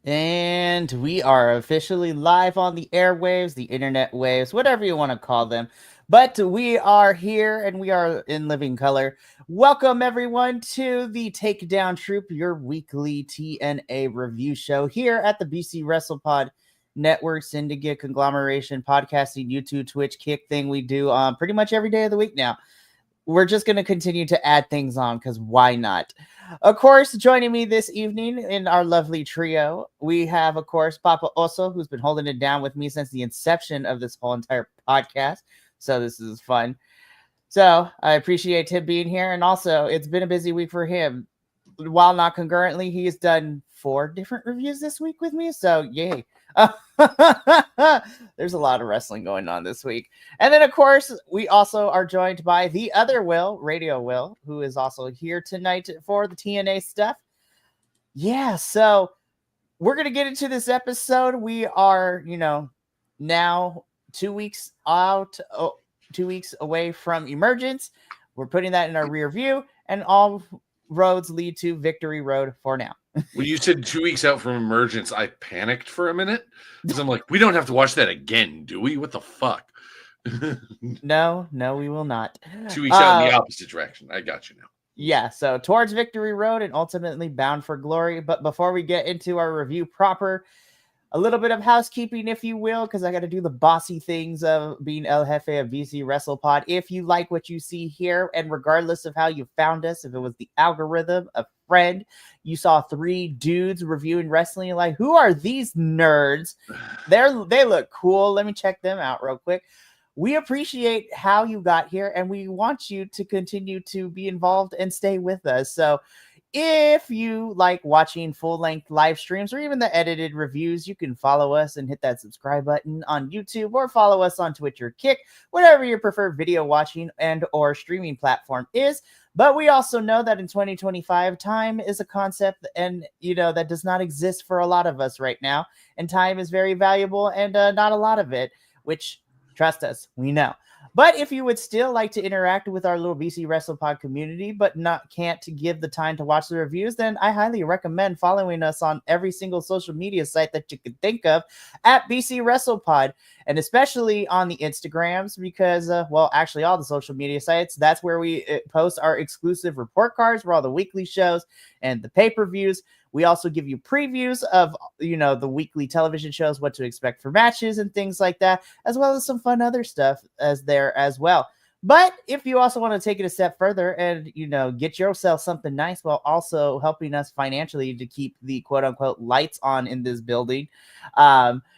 And we are officially live on the airwaves, the internet waves, whatever you want to call them. But we are here and we are in living color. Welcome, everyone, to the Takedown Troupe, your weekly TNA review show here at the BC WrestlePod Network Syndicate Conglomeration Podcasting YouTube Twitch Kick thing we do pretty much every day of the week now. We're just going to continue to add things on because why not? Of course, joining me this evening in our lovely trio, we have, of course, Papa Oso, who's been holding it down with me since the inception of this whole entire podcast. So this is fun. So I appreciate him being here. And also, it's been a busy week for him. While not concurrently, he's done 4 different reviews this week with me. So yay. There's a lot of wrestling going on this week. And then, of course, we also are joined by the other Will, Radio Will, who is also here tonight for the TNA stuff. Yeah, so we're going to get into this episode. We are, now 2 weeks out, 2 weeks away from Emergence. We're putting that in our rear view, and all roads lead to Victory Road for now. When you said 2 weeks out from Emergence, I panicked for a minute because I'm like, we don't have to watch that again, do we? What the fuck? No, we will not. 2 weeks out in the opposite direction. I got you now. Yeah, so towards Victory Road and ultimately Bound for Glory. But before we get into our review proper, a little bit of housekeeping, if you will, because I got to do the bossy things of being El Jefe of VC WrestlePod. If you like what you see here, and regardless of how you found us, if it was the algorithm, a friend, you saw 3 dudes reviewing wrestling, like, who are these nerds? They look cool. Let me check them out real quick. We appreciate how you got here, and we want you to continue to be involved and stay with us. So if you like watching full-length live streams or even the edited reviews, you can follow us and hit that subscribe button on YouTube, or follow us on Twitch or Kick, whatever your preferred video watching and or streaming platform is. But we also know that in 2025, time is a concept, and that does not exist for a lot of us right now. And time is very valuable, and not a lot of it, which, trust us, we know. But if you would still like to interact with our little BC WrestlePod community, but can't give the time to watch the reviews, then I highly recommend following us on every single social media site that you could think of at BC WrestlePod, and especially on the Instagrams, because, actually all the social media sites, that's where we post our exclusive report cards for all the weekly shows and the pay-per-views. We also give you previews of, the weekly television shows, what to expect for matches and things like that, as well as some fun other stuff as well. But if you also want to take it a step further and, get yourself something nice while also helping us financially to keep the quote unquote lights on in this building,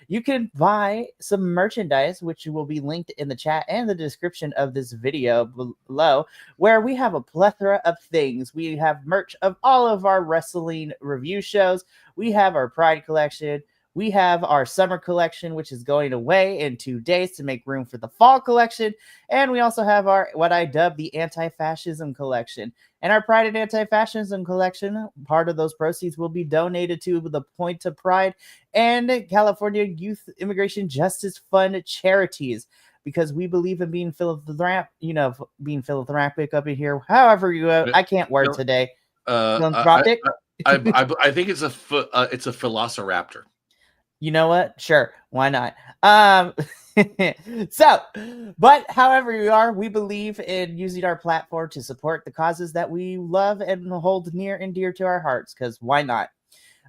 you can buy some merchandise, which will be linked in the chat and the description of this video below, where we have a plethora of things. We have merch of all of our wrestling review shows. We have our Pride collection. We have our summer collection, which is going away in 2 days to make room for the fall collection. And we also have our, what I dub the anti-fascism collection. And our Pride and Anti-Fascism collection, part of those proceeds will be donated to the Point to Pride and California Youth Immigration Justice Fund charities, because we believe in being being philanthropic up in here. However I can't word today. Philanthropic. I think it's a Velociraptor. You know what? Sure. Why not? But however you are, we believe in using our platform to support the causes that we love and hold near and dear to our hearts, because why not?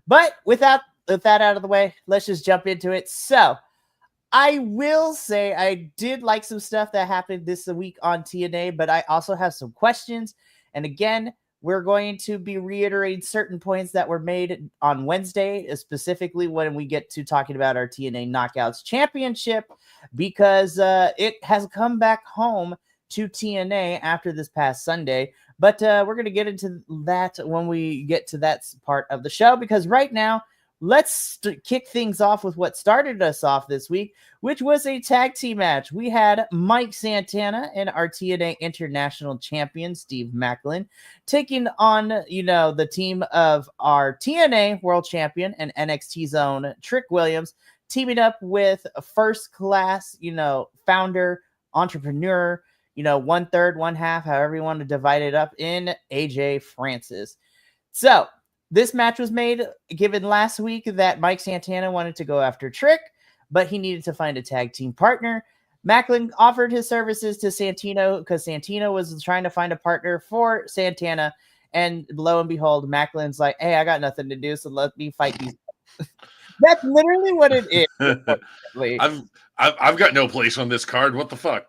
But with that out of the way, let's just jump into it. So I will say I did like some stuff that happened this week on TNA, but I also have some questions. And again, we're going to be reiterating certain points that were made on Wednesday, specifically when we get to talking about our TNA Knockouts Championship, because it has come back home to TNA after this past Sunday. But we're going to get into that when we get to that part of the show, because right now, let's kick things off with what started us off this week, which was a tag team match. We had Mike Santana and our TNA International Champion, Steve Macklin, taking on, the team of our TNA World Champion and NXT's own Trick Williams, teaming up with a first class, founder, entrepreneur, 1/3, 1/2, however you want to divide it up, in AJ Francis. So This match was made given last week that Mike Santana wanted to go after Trick, but he needed to find a tag team partner. Macklin offered his services to Santino because Santino was trying to find a partner for Santana. And lo and behold, Macklin's like, hey, I got nothing to do, so let me fight these. That's literally what it is. I've got no place on this card. What the fuck?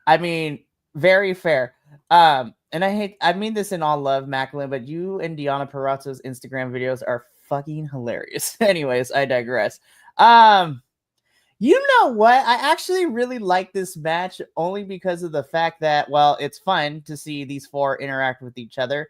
I mean, very fair. And I mean this in all love, Macklin, but you and Deonna Purrazzo's Instagram videos are fucking hilarious. Anyways, I digress. You know what? I actually really like this match only because of the fact that, well, it's fun to see these four interact with each other.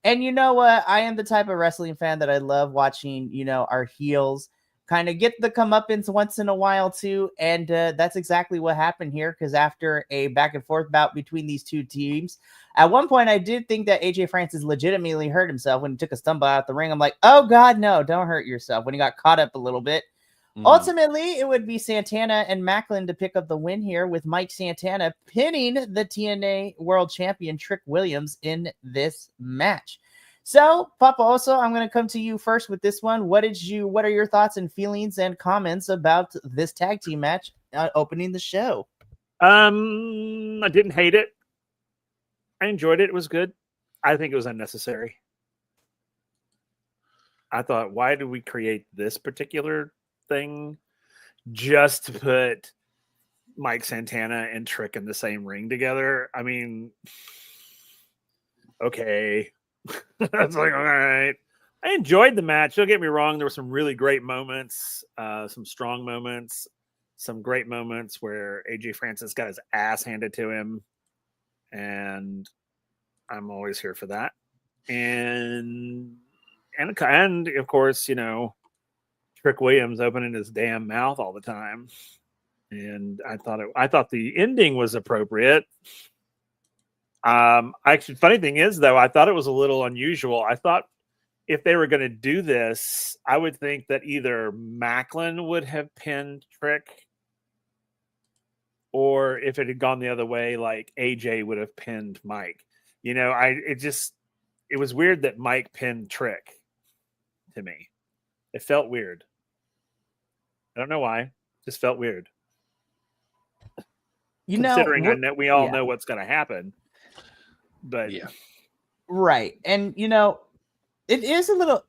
And you know what? I am the type of wrestling fan that I love watching, our heels kind of get the comeuppance once in a while too. And that's exactly what happened here, because after a back and forth bout between these two teams, at one point I did think that AJ Francis legitimately hurt himself when he took a stumble out the ring. I'm like, oh God, no, don't hurt yourself, when he got caught up a little bit. Ultimately, it would be Santana and Macklin to pick up the win here, with Mike Santana pinning the TNA World Champion Trick Williams in this match. So, Papa Oso, I'm going to come to you first with this one. What are your thoughts and feelings and comments about this tag team match opening the show? I didn't hate it. I enjoyed it. It was good. I think it was unnecessary. I thought, why did we create this particular thing just to put Mike Santana and Trick in the same ring together? I mean, okay. That's like, all right. I enjoyed the match. Don't get me wrong. There were some really great moments, some strong moments, some great moments where AJ Francis got his ass handed to him. And I'm always here for that. And of course, Trick Williams opening his damn mouth all the time. And I thought the ending was appropriate. Actually, funny thing is, though, I thought it was a little unusual. I thought if they were going to do this, I would think that either Macklin would have pinned Trick, or if it had gone the other way, like AJ would have pinned Mike. It was weird that Mike pinned Trick to me. It felt weird. I don't know why. It just felt weird. Considering we all know what's going to happen. But yeah. Right. And it is a little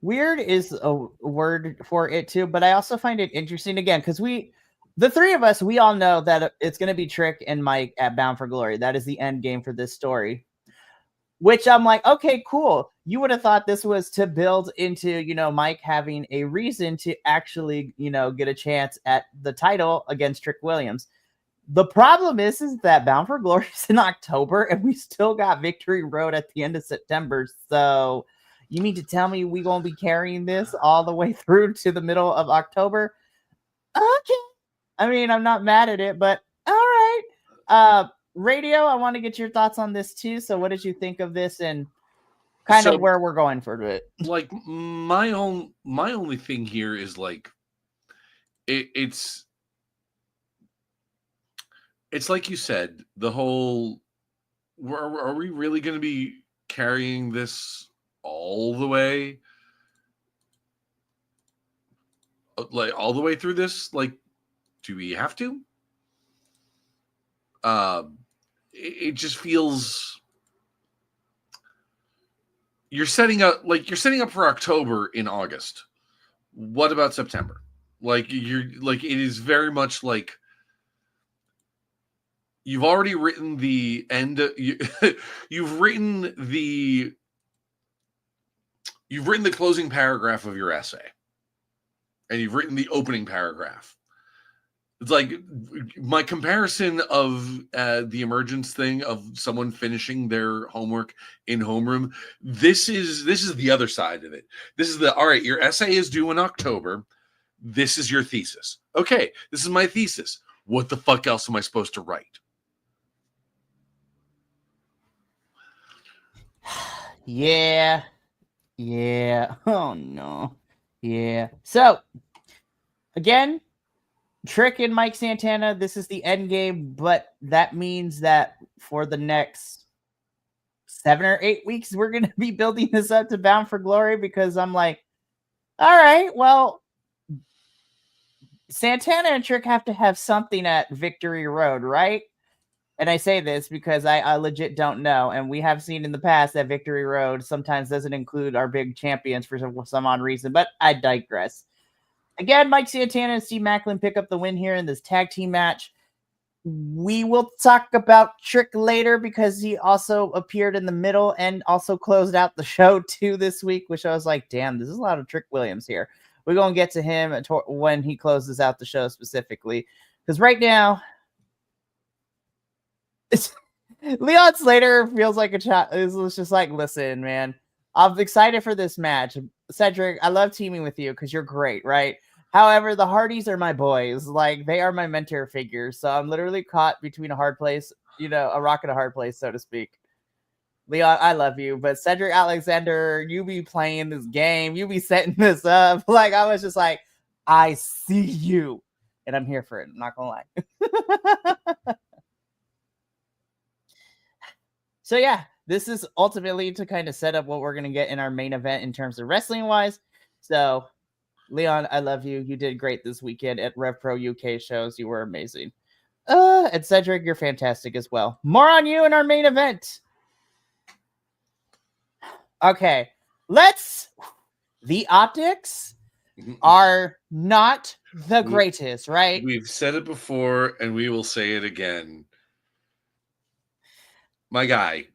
weird is a word for it too, but I also find it interesting again because the three of us, we all know that it's going to be Trick and Mike at Bound for Glory. That is the end game for this story. Which I'm like, okay, cool. You would have thought this was to build into, Mike having a reason to actually, get a chance at the title against Trick Williams. The problem is that Bound for Glory is in October, and we still got Victory Road at the end of September. So you mean to tell me we're going to be carrying this all the way through to the middle of October? Okay. I mean, I'm not mad at it, but all right. Radio, I want to get your thoughts on this too. So what did you think of this and kind of where we're going for it? Like my only thing here is like it's like you said, the whole are we really going to be carrying this all the way? Like all the way through this? Like, do we have to? It just feels you're setting up for October in August. What about September? Like it is very much like you've already written the end. You've written the closing paragraph of your essay, and you've written the opening paragraph. It's like my comparison of the emergence thing of someone finishing their homework in homeroom. This is the other side of it. This is all right, your essay is due in October. This is your thesis. Okay, this is my thesis. What the fuck else am I supposed to write? Yeah. Oh, no. Yeah. So, again, Trick and Mike Santana, this is the end game, but that means that for the next 7 or 8 weeks we're going to be building this up to Bound for Glory, because I'm like, all right, well, Santana and Trick have to have something at Victory Road, right? And I say this because I legit don't know. And we have seen in the past that Victory Road sometimes doesn't include our big champions for some odd reason, but I digress. Again, Mike Santana and Steve Macklin pick up the win here in this tag team match. We will talk about Trick later because he also appeared in the middle and also closed out the show too this week, which I was like, damn, this is a lot of Trick Williams here. We're going to get to him when he closes out the show specifically. Because right now, Leon Slater feels like a child. It's just like, listen, man, I'm excited for this match. Cedric, I love teaming with you because you're great, right? However, the Hardys are my boys. Like, they are my mentor figures. So I'm literally caught between a hard place, a rock and a hard place, so to speak. Leon, I love you, but Cedric Alexander, you be playing this game. You be setting this up. Like, I was just like, I see you. And I'm here for it. I'm not going to lie. So yeah, this is ultimately to kind of set up what we're going to get in our main event in terms of wrestling wise. So Leon, I love you. You did great this weekend at Rev Pro UK shows. You were amazing. And Cedric, you're fantastic as well. More on you in our main event. Okay, the optics are not the greatest, right? We've said it before and we will say it again. My guy.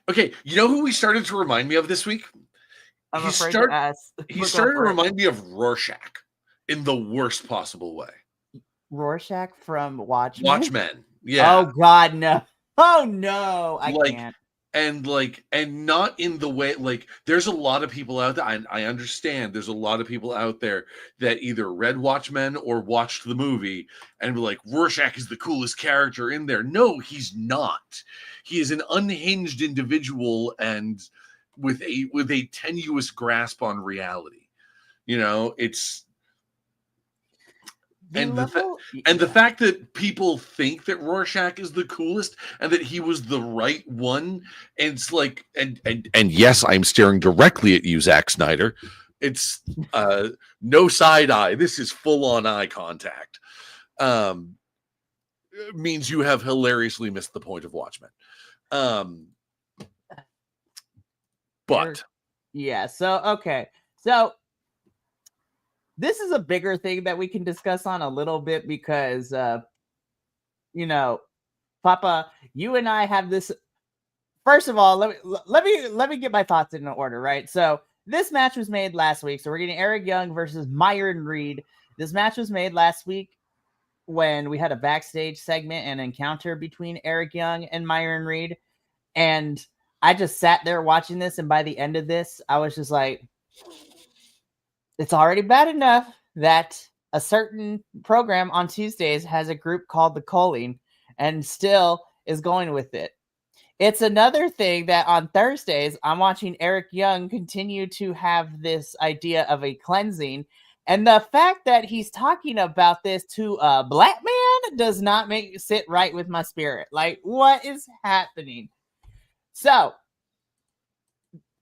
Okay, you know who he started to remind me of this week? He started to remind me of Rorschach in the worst possible way. Rorschach from Watchmen? Watchmen. Yeah. Oh God, no. Oh no, I can't. And not in the way, like, there's a lot of people out there. I understand there's a lot of people out there that either read Watchmen or watched the movie and be like, Rorschach is the coolest character in there. No, he's not. He is an unhinged individual and with a tenuous grasp on reality. It's the fact that people think that Rorschach is the coolest and that he was the right one, and it's like, and yes, I'm staring directly at you, Zack Snyder. It's no side eye. This is full on eye contact. Means you have hilariously missed the point of Watchmen. But yeah, so this is a bigger thing that we can discuss on a little bit because, Papa, you and I have this. First of all, let me get my thoughts in order, right? So this match was made last week. So we're getting Eric Young versus Myron Reed. This match was made last week when we had a backstage segment and encounter between Eric Young and Myron Reed. And I just sat there watching this. And by the end of this, I was just like, it's already bad enough that a certain program on Tuesdays has a group called The Culling and still is going with it. It's another thing that on Thursdays, I'm watching Eric Young continue to have this idea of a cleansing. And the fact that he's talking about this to a black man does not sit right with my spirit. Like, what is happening? So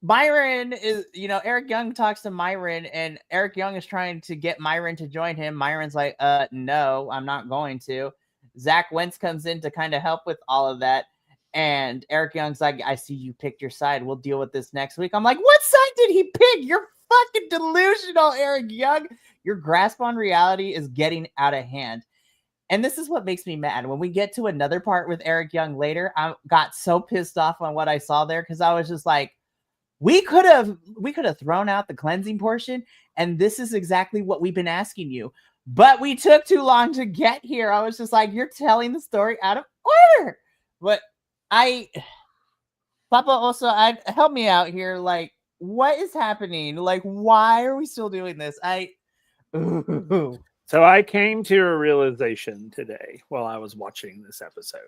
Myron is, Eric Young talks to Myron and Eric Young is trying to get Myron to join him. Myron's like, no, I'm not going to. Zach Wentz comes in to kind of help with all of that. And Eric Young's like, I see you picked your side. We'll deal with this next week. I'm like, what side did he pick? You're fucking delusional, Eric Young. Your grasp on reality is getting out of hand. And this is what makes me mad. When we get to another part with Eric Young later, I got so pissed off on what I saw there because I was just like, we could have thrown out the cleansing portion, and this is exactly what we've been asking you. But we took too long to get here. I was just like, you're telling the story out of order. But Papa, also, help me out here. Like, what is happening? Like, why are we still doing this? So I came to a realization today while I was watching this episode.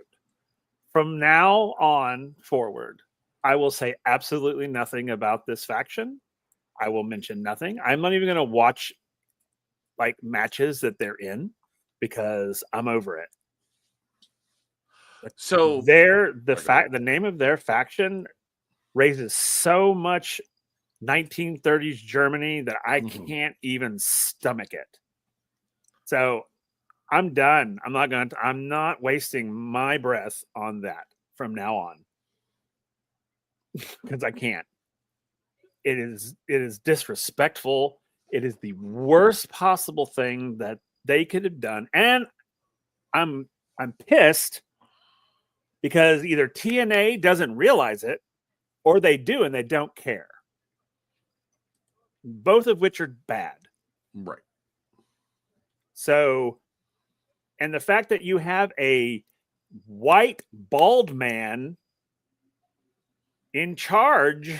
From now on forward, I will say absolutely nothing about this faction. I will mention nothing. I'm not even going to watch like matches that they're in because I'm over it. So the name of their faction raises so much 1930s Germany that I can't even stomach it. So I'm done. I'm not wasting my breath on that from now on. Because I can't. It is disrespectful. It is the worst possible thing that they could have done. And I'm pissed because either TNA doesn't realize it or they do and they don't care. Both of which are bad. Right. So, and the fact that you have a white bald man in charge,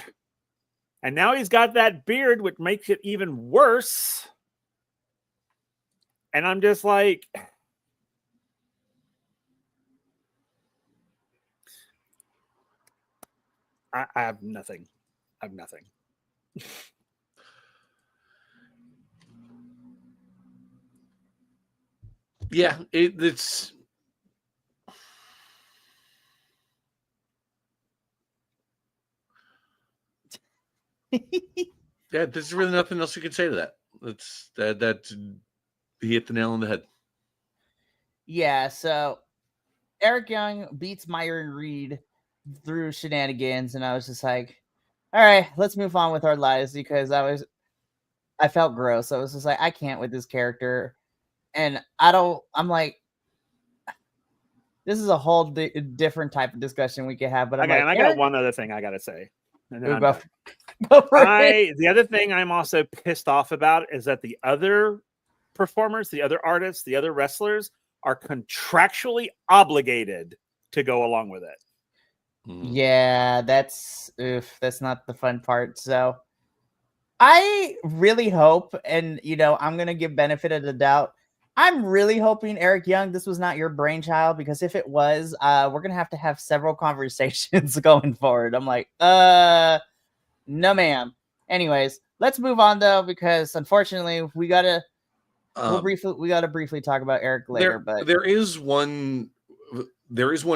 and now he's got that beard, which makes it even worse. And I'm just like, I have nothing. I have nothing. Yeah, it's yeah, there's really nothing else you can say to that. That he hit the nail on the head. Yeah, so Eric Young beats Myron Reed through shenanigans, and I was just like, all right, let's move on with our lives, because I felt gross. I was just like, I can't with this character. And I'm like, this is a whole different type of discussion we could have. But I'm okay, like, and I got one other thing I got to say. And then go for it. The other thing I'm also pissed off about is that the other performers, the other artists, the other wrestlers are contractually obligated to go along with it. Yeah, that's not the fun part. So I really hope, and I'm gonna give benefit of the doubt. I'm really hoping, Eric Young, this was not your brainchild, because if it was, we're gonna have to have several conversations going forward. I'm like, no, ma'am. Anyways, let's move on though, because unfortunately we gotta briefly talk about Eric later. But there is one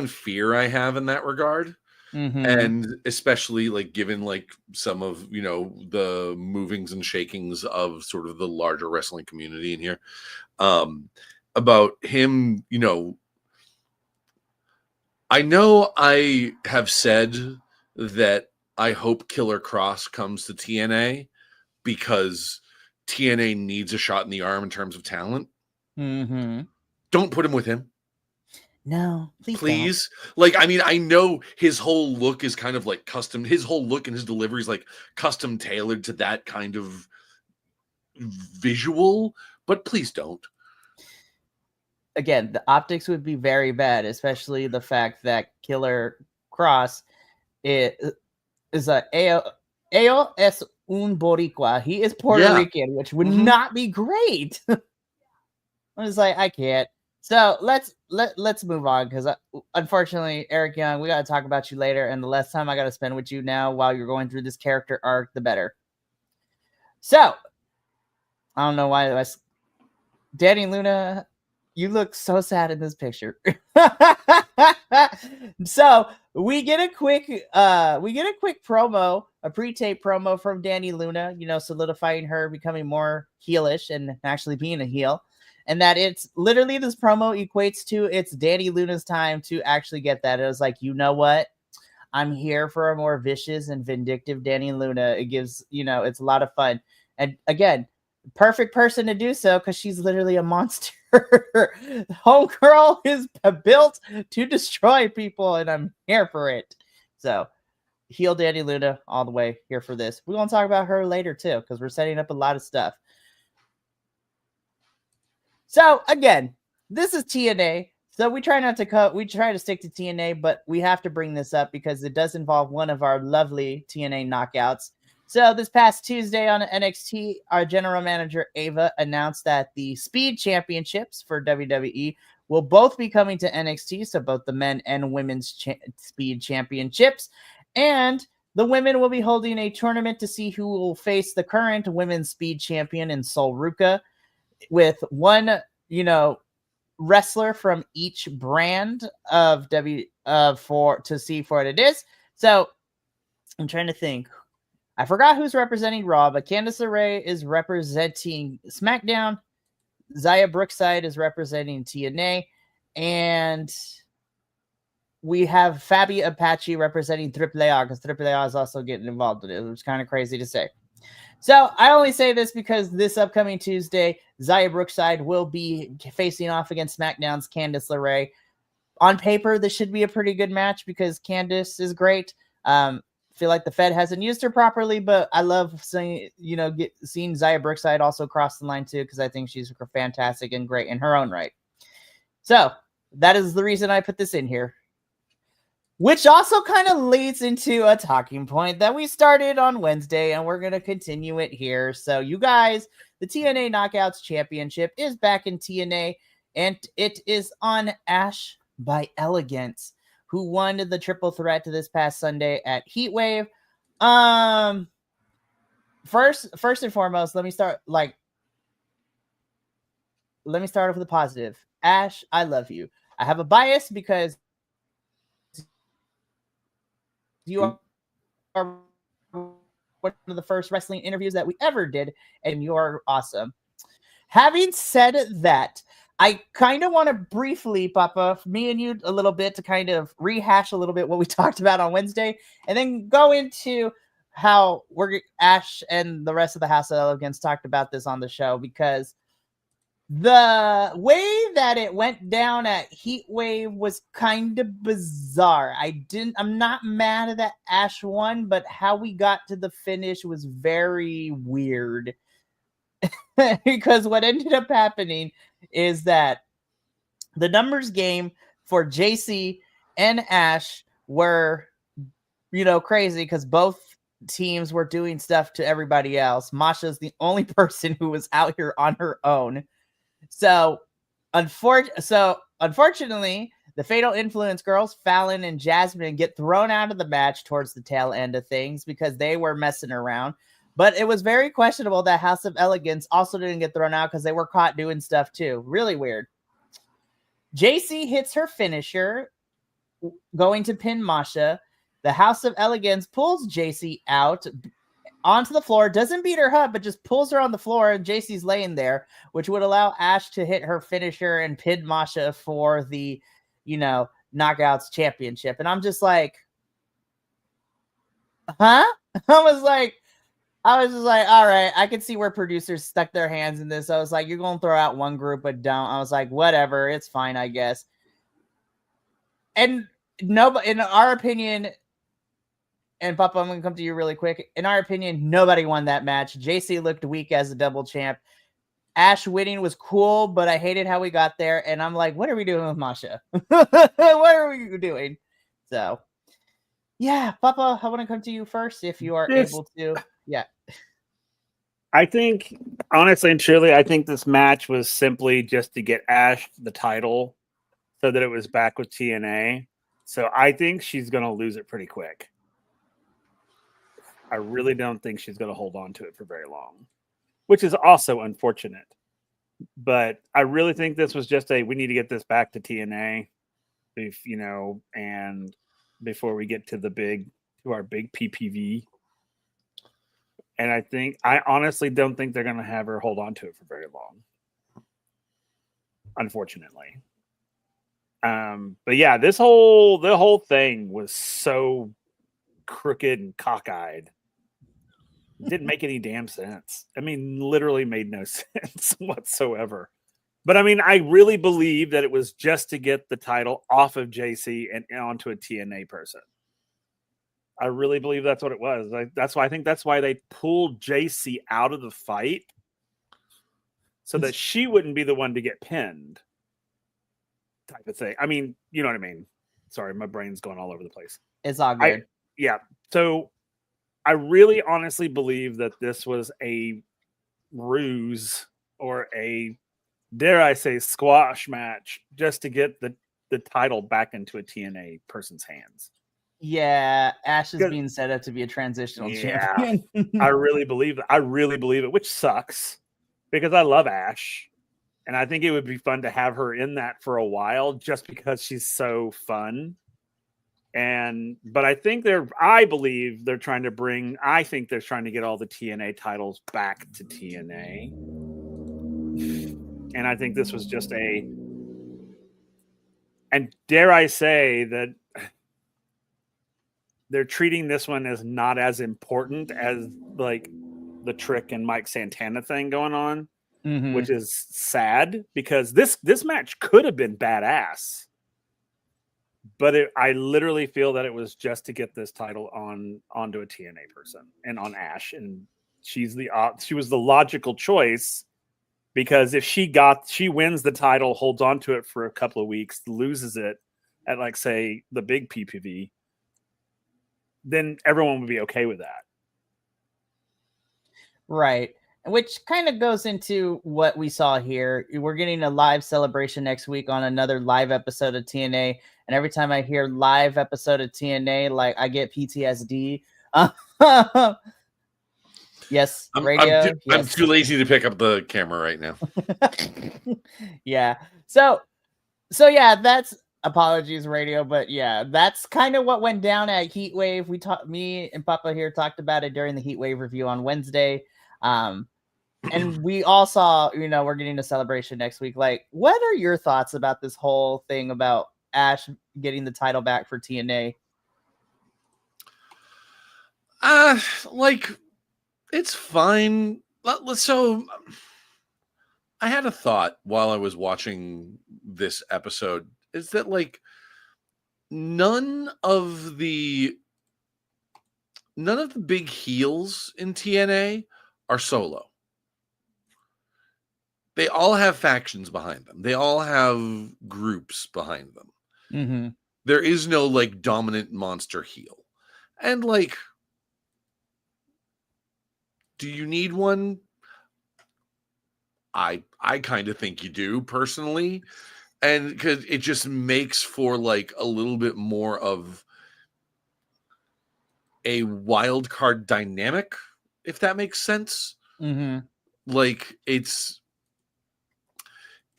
fear I have in that regard. And especially like given like some of the movings and shakings of sort of the larger wrestling community in here, about him, I know I have said that I hope Killer Cross comes to TNA because TNA needs a shot in the arm in terms of talent. Don't put him with him. No, please. Like, I mean, I know his whole look is kind of like custom. His whole look and his delivery is like custom tailored to that kind of visual, but please don't. Again, the optics would be very bad, especially the fact that Killer Cross is a Ellos es un Boricua. He is Puerto Rican, which would not be great. I was like, I can't. So let's move on, because unfortunately, Eric Young, we got to talk about you later, and the less time I got to spend with you now while you're going through this character arc, the better. So I don't know why Danny Luna, you look so sad in this picture. So we get a quick promo, a pre-tape promo from Danny Luna, solidifying her becoming more heelish and actually being a heel. And that it's literally, this promo equates to it's Danny Luna's time to actually get that. It was like, you know what? I'm here for a more vicious and vindictive Danny Luna. It gives, it's a lot of fun. And again, perfect person to do so, because she's literally a monster. Homegirl is built to destroy people, and I'm here for it. So heel Danny Luna all the way, here for this. We're going to talk about her later too, because we're setting up a lot of stuff. So again, this is TNA. So we try to stick to TNA, but we have to bring this up because it does involve one of our lovely TNA knockouts. So this past Tuesday on NXT, our general manager Ava announced that the Speed Championships for WWE will both be coming to NXT. So both the men and women's Speed Championships, and the women will be holding a tournament to see who will face the current women's Speed Champion in Sol Ruca, with one, wrestler from each brand of to see for what it is. So I'm trying to think. I forgot who's representing Raw, but Candice LeRae is representing SmackDown. Zaya Brookside is representing TNA, and we have Fabi Apache representing AAA because AAA is also getting involved in it, which is kind of crazy to say. So I only say this because this upcoming Tuesday, Zaya Brookside will be facing off against SmackDown's Candice LeRae. On paper, this should be a pretty good match because Candice is great. Feel like the Fed hasn't used her properly, but I love seeing Zaya Brookside also cross the line too because I think she's fantastic and great in her own right. So that is the reason I put this in here. Which also kind of leads into a talking point that we started on Wednesday, and we're going to continue it here. So, you guys, the TNA Knockouts Championship is back in TNA, and it is on Ash by Elegance, who won the triple threat this past Sunday at Heatwave. First and foremost, let me start off with a positive. Ash, I love you. I have a bias because you are one of the first wrestling interviews that we ever did, and you're awesome. Having said that, I kind of want to briefly, Papa, me and you a little bit to kind of rehash a little bit what we talked about on Wednesday, and then go into how Ash and the rest of the House of Elegance talked about this on the show, because the way that it went down at Heatwave was kind of bizarre. I'm not mad that Ash won, but how we got to the finish was very weird. Because what ended up happening is that the numbers game for JC and Ash were, crazy because both teams were doing stuff to everybody else. Masha's the only person who was out here on her own. So, unfortunately, the Fatal Influence girls, Fallon and Jasmine, get thrown out of the match towards the tail end of things because they were messing around. But it was very questionable that House of Elegance also didn't get thrown out because they were caught doing stuff too. Really weird. JC hits her finisher, going to pin Masha. The House of Elegance pulls JC out onto the floor, doesn't beat her up, but just pulls her on the floor, and JC's laying there, which would allow Ash to hit her finisher and pin Masha for the, Knockouts Championship. And I'm just like, huh? I was just like, all right, I could see where producers stuck their hands in this. I was like, you're going to throw out one group, but don't. I was like, whatever, it's fine, I guess. And nobody, in our opinion, and Papa, I'm going to come to you really quick. In our opinion, nobody won that match. JC looked weak as a double champ. Ash winning was cool, but I hated how we got there. And I'm like, what are we doing with Masha? What are we doing? So, yeah, Papa, I want to come to you first if you are able to. Yeah. I think, honestly and truly, I think this match was simply just to get Ash the title so that it was back with TNA. So I think she's going to lose it pretty quick. I really don't think she's going to hold on to it for very long, which is also unfortunate. But I really think this was just we need to get this back to TNA, and before we get to our big PPV. And I honestly don't think they're going to have her hold on to it for very long, unfortunately. But yeah, the whole thing was so crooked and cockeyed. It didn't make any damn sense. I mean, literally made no sense whatsoever. But I mean, I really believe that it was just to get the title off of JC and onto a TNA person. I really believe that's what it was. That's why they pulled JC out of the fight, so that she wouldn't be the one to get pinned, type of thing. I mean, you know what I mean. Sorry, my brain's going all over the place. It's all good. So I really honestly believe that this was a ruse or a, dare I say, squash match just to get the title back into a TNA person's hands. Yeah, Ash is being set up to be a transitional champion. I really believe it. Which sucks because I love Ash. And I think it would be fun to have her in that for a while just because she's so fun. But I think I believe they're trying to get all the TNA titles back to TNA. And I think this was just and dare I say that they're treating this one as not as important as like the Trick and Mike Santana thing going on. Mm-hmm. Which is sad because this match could have been badass, but I literally feel that it was just to get this title onto a TNA person and on Ash, and she was the logical choice because if she wins the title, holds on to it for a couple of weeks, loses it at like say the big PPV, then everyone would be okay with that, right? Which kind of goes into what we saw here. We're getting a live celebration next week on another live episode of TNA. And every time I hear live episode of TNA, like I get PTSD. Yes, radio. I'm too lazy to pick up the camera right now. Yeah. So yeah, that's apologies, radio. But yeah, that's kind of what went down at Heatwave. Me and Papa here talked about it during the Heatwave review on Wednesday. And we all saw, we're getting a celebration next week. Like, what are your thoughts about this whole thing about Ash getting the title back for TNA? It's fine. So I had a thought while I was watching this episode is that like none of the big heels in TNA are solo. They all have factions behind them. They all have groups behind them. Mm-hmm. There is no like dominant monster heel. And like, do you need one? I kind of think you do personally. And because it just makes for like a little bit more of a wild card dynamic, if that makes sense. Mm-hmm. Like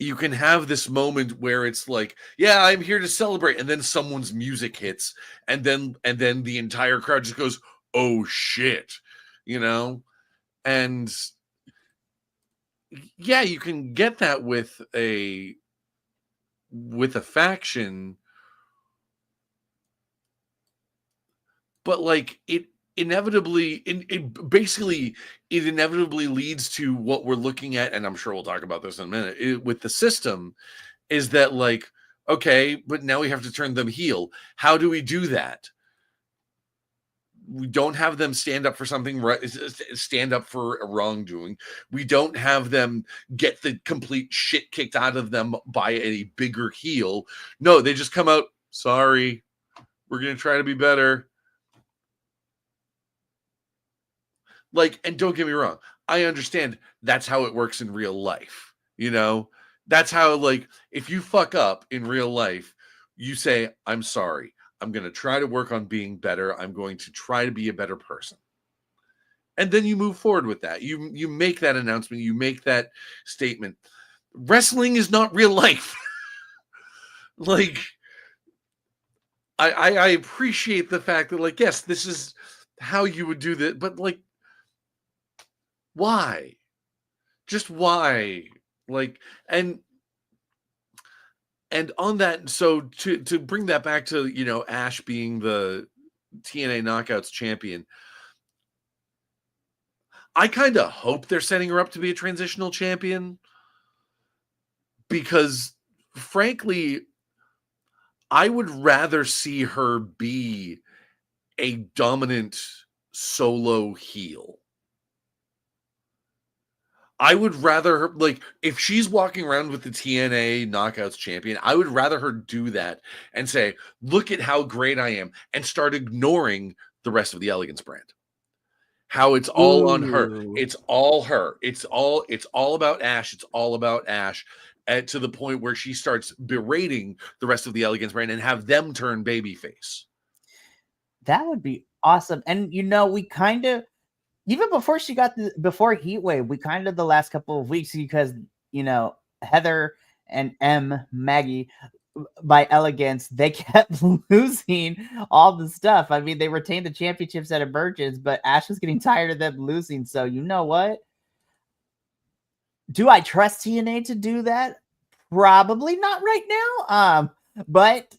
you can have this moment where it's like, yeah, I'm here to celebrate. And then someone's music hits. And then the entire crowd just goes, oh shit, And yeah, you can get that with a faction. But like it inevitably leads to what we're looking at, and I'm sure we'll talk about this in a minute with the system, is that like, okay, but now we have to turn them heel. How do we do that? We don't have them stand up for something right, stand up for a wrongdoing. We don't have them get the complete shit kicked out of them by a bigger heel. No, they just come out, sorry, we're going to try to be better. Like, and don't get me wrong, I understand that's how it works in real life. That's how, like, if you fuck up in real life, you say, I'm sorry. I'm going to try to work on being better. I'm going to try to be a better person. And then you move forward with that. You make that announcement. You make that statement. Wrestling is not real life. Like, I appreciate the fact that, like, yes, this is how you would do that. But, like, why? Just why? Like, and on that, so to bring that back to, Ash being the TNA Knockouts champion, I kind of hope they're setting her up to be a transitional champion because, frankly, I would rather see her be a dominant solo heel. I would rather her, like, if she's walking around with the TNA Knockouts champion, I would rather her do that and say, look at how great I am, and start ignoring the rest of the Elegance brand. How it's all on her. It's all her. It's all about Ash. It's all about Ash, to the point where she starts berating the rest of the Elegance brand and have them turn babyface. That would be awesome. And we kind of, even before she got before Heatwave, we kind of the last couple of weeks, because Heather and Maggie by Elegance, they kept losing all the stuff. I mean, they retained the championships at Emergence, but Ash was getting tired of them losing. So you know what? Do I trust TNA to do that? Probably not right now. But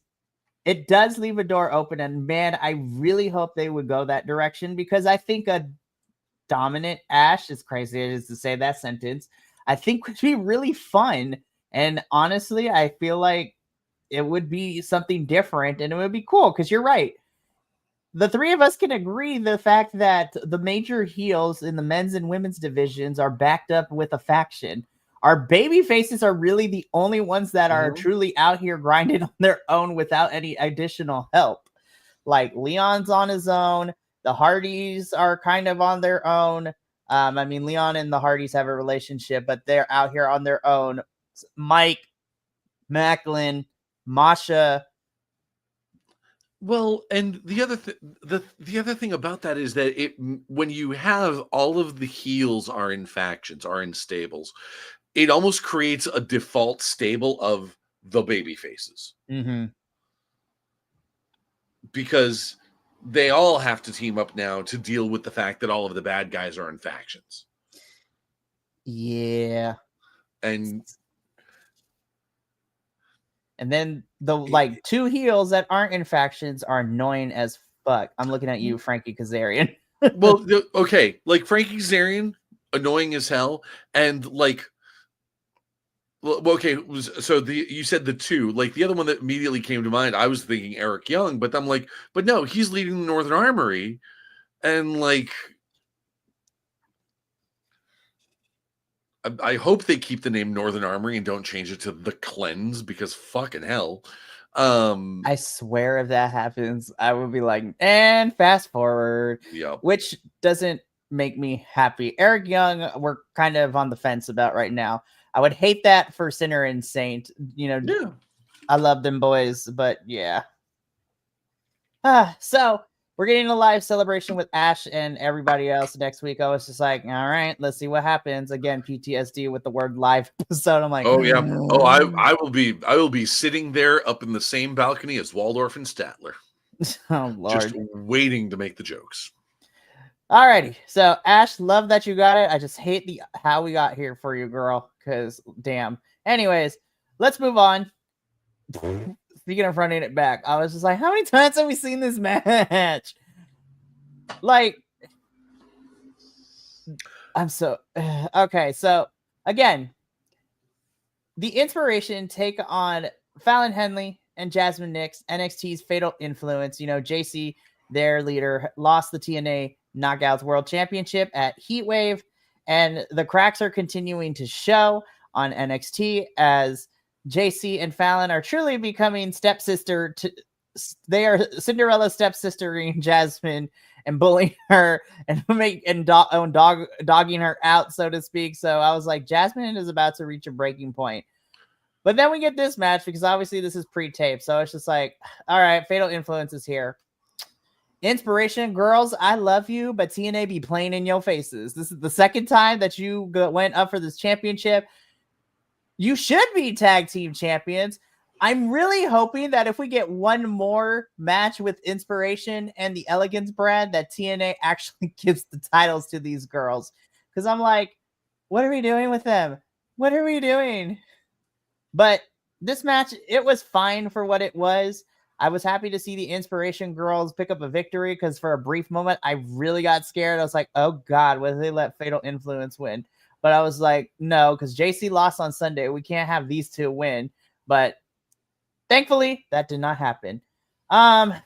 it does leave a door open, and man, I really hope they would go that direction, because I think a dominant Ash, as crazy as it is to say that sentence, I think would be really fun. And honestly, I feel like it would be something different, and it would be cool, because you're right. The three of us can agree the fact that the major heels in the men's and women's divisions are backed up with a faction. Our baby faces are really the only ones that are truly out here grinding on their own without any additional help. Like Leon's on his own. The Hardys are kind of on their own. I mean, Leon and the Hardys have a relationship, but they're out here on their own. Mike, Macklin, Masha. Well, and the other thing about that is that when you have all of the heels are in factions, are in stables, it almost creates a default stable of the baby faces. Mm-hmm. Because they all have to team up now to deal with the fact that all of the bad guys are in factions. Yeah. And then the like two heels that aren't in factions are annoying as fuck. I'm looking at you, Frankie Kazarian. Well, okay, like Frankie Kazarian, annoying as hell, and like, okay, so you said the two, like the other one that immediately came to mind, I was thinking Eric Young, but I'm like, but no, he's leading the Northern Armory, and like, I hope they keep the name Northern Armory and don't change it to The Cleanse, because fucking hell. I swear if that happens, I would be like, and fast forward. Yeah. Which doesn't make me happy. Eric Young, we're kind of on the fence about right now. I would hate that for Sinner and Saint. You know, yeah. I love them boys, but yeah. So we're getting a live celebration with Ash and everybody else next week. I was just like, all right, let's see what happens. Again, PTSD with the word live episode. I'm like, oh yeah, oh I will be sitting there up in the same balcony as Waldorf and Statler. Oh Lord, just waiting to make the jokes. Alrighty, so Ash, love that you got it. I just hate the how we got here for you, girl. Because damn. Anyways, let's move on. Speaking of running it back, I was just like, how many times have we seen this match? Like, I'm so okay. So again, the Inspiration take on Fallon Henley and Jasmine Nix, NXT's Fatal Influence. You know, JC, their leader, lost the TNA Knockouts World Championship at Heatwave, and the cracks are continuing to show on NXT as JC and Fallon are truly becoming stepsister to. They are Cinderella stepsistering Jasmine and bullying her and dogging her out, so to speak. So I was like, Jasmine is about to reach a breaking point. But then we get this match because obviously this is pre-tape. So it's just like, all right, Fatal Influence is here. Inspiration, girls, I love you, but TNA be playing in your faces. This is the second time that you went up for this championship. You should be tag team champions. I'm really hoping that if we get one more match with Inspiration and the Elegance brand, that TNA actually gives the titles to these girls. Because I'm like, what are we doing with them? What are we doing? But this match, it was fine for what it was. I was happy to see the Inspiration girls pick up a victory because for a brief moment, I really got scared. I was like, oh God, what if they let Fatal Influence win? But I was like, no, because JC lost on Sunday. We can't have these two win. But thankfully, that did not happen. I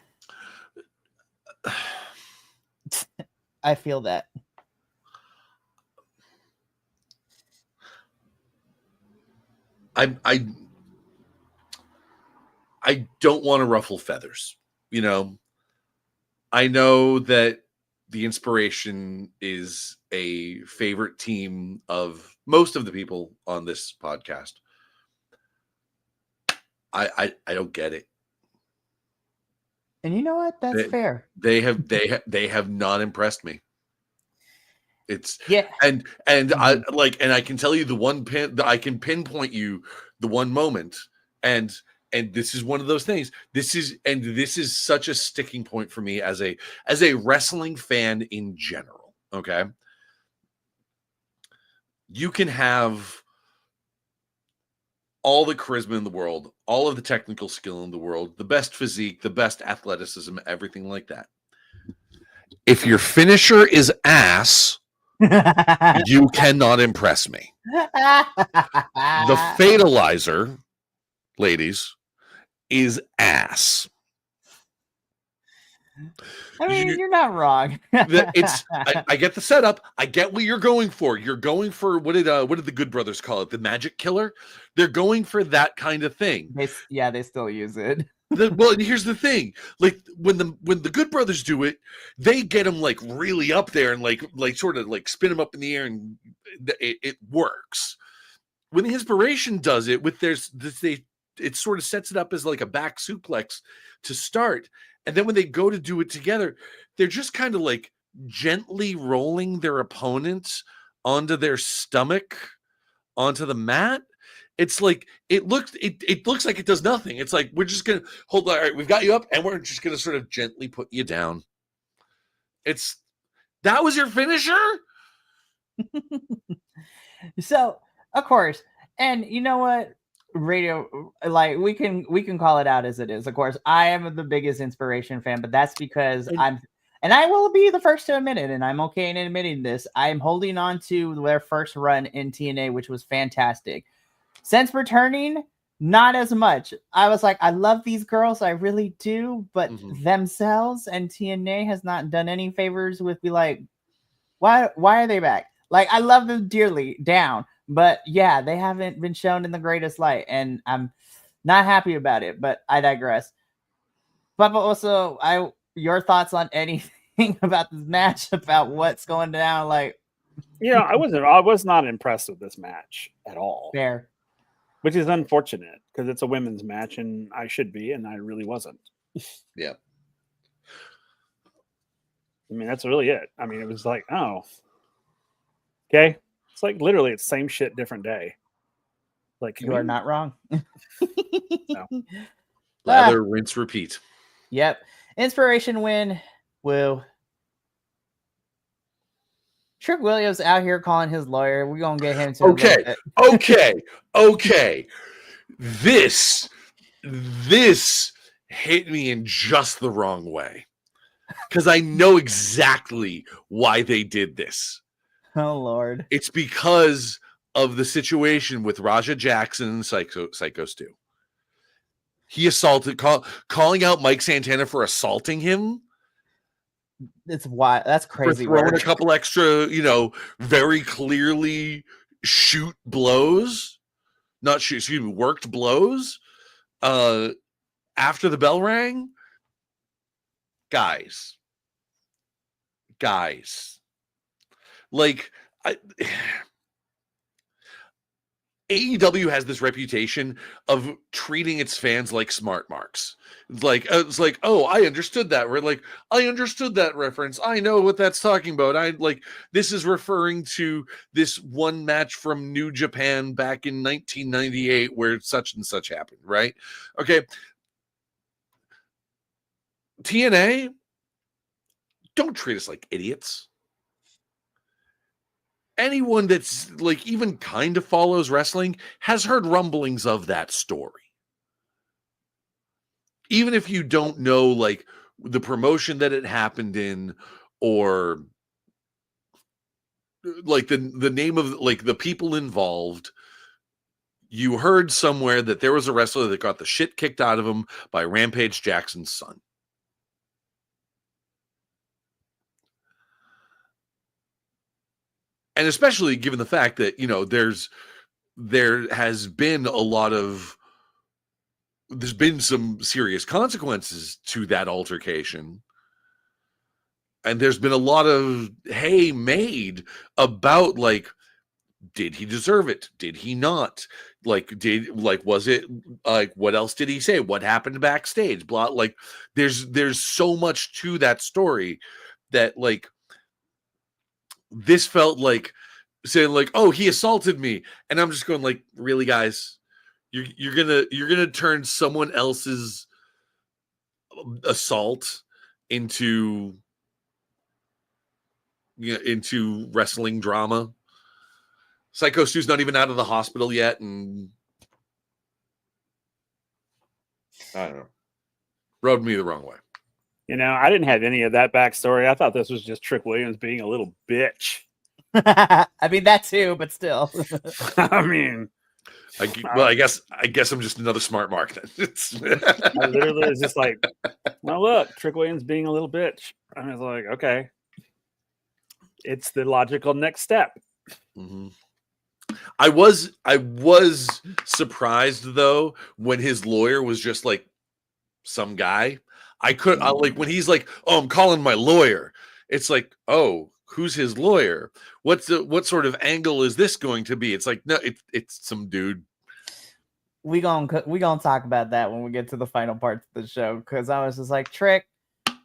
feel that. I don't want to ruffle feathers. You know, I know that the Inspiration is a favorite team of most of the people on this podcast. I don't get it. And you know what? That's fair. They have not impressed me. It's Yeah. and I like, and I can tell you the one I can pinpoint you the one moment, and this is one of those things. This is such a sticking point for me as a wrestling fan in general. Okay, you can have all the charisma in the world, all of the technical skill in the world, the best physique, the best athleticism, everything like that. If your finisher is ass, you cannot impress me. The fatalizer, ladies, is ass. I mean, you're not wrong. I get the setup. I get what you're going for. You're going for what did the Good Brothers call it? The Magic Killer. They're going for that kind of thing. They still use it. Well, and here's the thing: like when the Good Brothers do it, they get them like really up there and like sort of like spin them up in the air, and it works. When the Inspiration does it with it sort of sets it up as like a back suplex to start, and then when they go to do it together, they're just kind of like gently rolling their opponent onto their stomach, onto the mat. It's like it looks like it does nothing. It's like we're just gonna hold. All right, we've got you up, and we're just gonna sort of gently put you down. That was your finisher. So, of course, and you know what? Radio, like we can call it out as it is. Of course, I am the biggest Inspiration fan, but that's because and I will be the first to admit it, and I'm okay in admitting this. I'm holding on to their first run in TNA, which was fantastic. Since returning, not as much. I was like, I love these girls, I really do, but themselves and TNA has not done any favors with me. Like, why are they back? Like, I love them dearly, down, but yeah, they haven't been shown in the greatest light, and I'm not happy about it. But I digress. But also, your thoughts on anything about this match, about what's going down? Like, yeah, I was not impressed with this match at all. Fair. Which is unfortunate because it's a women's match and I should be, and I really wasn't. Yeah. I mean, that's really it. I mean, it was like, oh, okay. It's like literally it's same shit, different day. Like, you are not wrong. No. Lather, rinse, repeat. Yep. Inspiration win. Woo. Trick Williams out here calling his lawyer. We're gonna get him to Okay. This hit me in just the wrong way. Because I know exactly why they did this. Oh Lord. It's because of the situation with Raja Jackson and Psycho Stu. He assaulted, calling out Mike Santana for assaulting him. It's why that's crazy. For throwing a couple extra, very clearly worked blows after the bell rang. Guys, like AEW has this reputation of treating its fans like smart marks. It's like, oh, I understood that. We're like, I understood that reference. I know what that's talking about. This is referring to this one match from New Japan back in 1998 where such and such happened, right? Okay. TNA, don't treat us like idiots. Anyone that's like even kind of follows wrestling has heard rumblings of that story. Even if you don't know like the promotion that it happened in or like the name of like the people involved, you heard somewhere that there was a wrestler that got the shit kicked out of him by Rampage Jackson's son. And especially given the fact that, there's been some serious consequences to that altercation. And there's been a lot of hay made about like, did he deserve it? Did he not? Was it like, what else did he say? What happened backstage? Blah, like there's so much to that story that like, This felt like saying like, "Oh, he assaulted me," and I'm just going like, "Really, guys? You're gonna turn someone else's assault into into wrestling drama?" Psycho Stu's not even out of the hospital yet, and I don't know, rubbed me the wrong way. I didn't have any of that backstory. I thought this was just Trick Williams being a little bitch. I mean that too, but still. I mean, I guess I'm just another smart mark then. I literally was just like, well, look, Trick Williams being a little bitch. I was like, okay, it's the logical next step. Mm-hmm. I was surprised though when his lawyer was just like some guy. I like when he's like, "Oh, I'm calling my lawyer." It's like, "Oh, who's his lawyer? What sort of angle is this going to be?" It's like, no, it's some dude. We gonna talk about that when we get to the final parts of the show, because I was just like, Trick,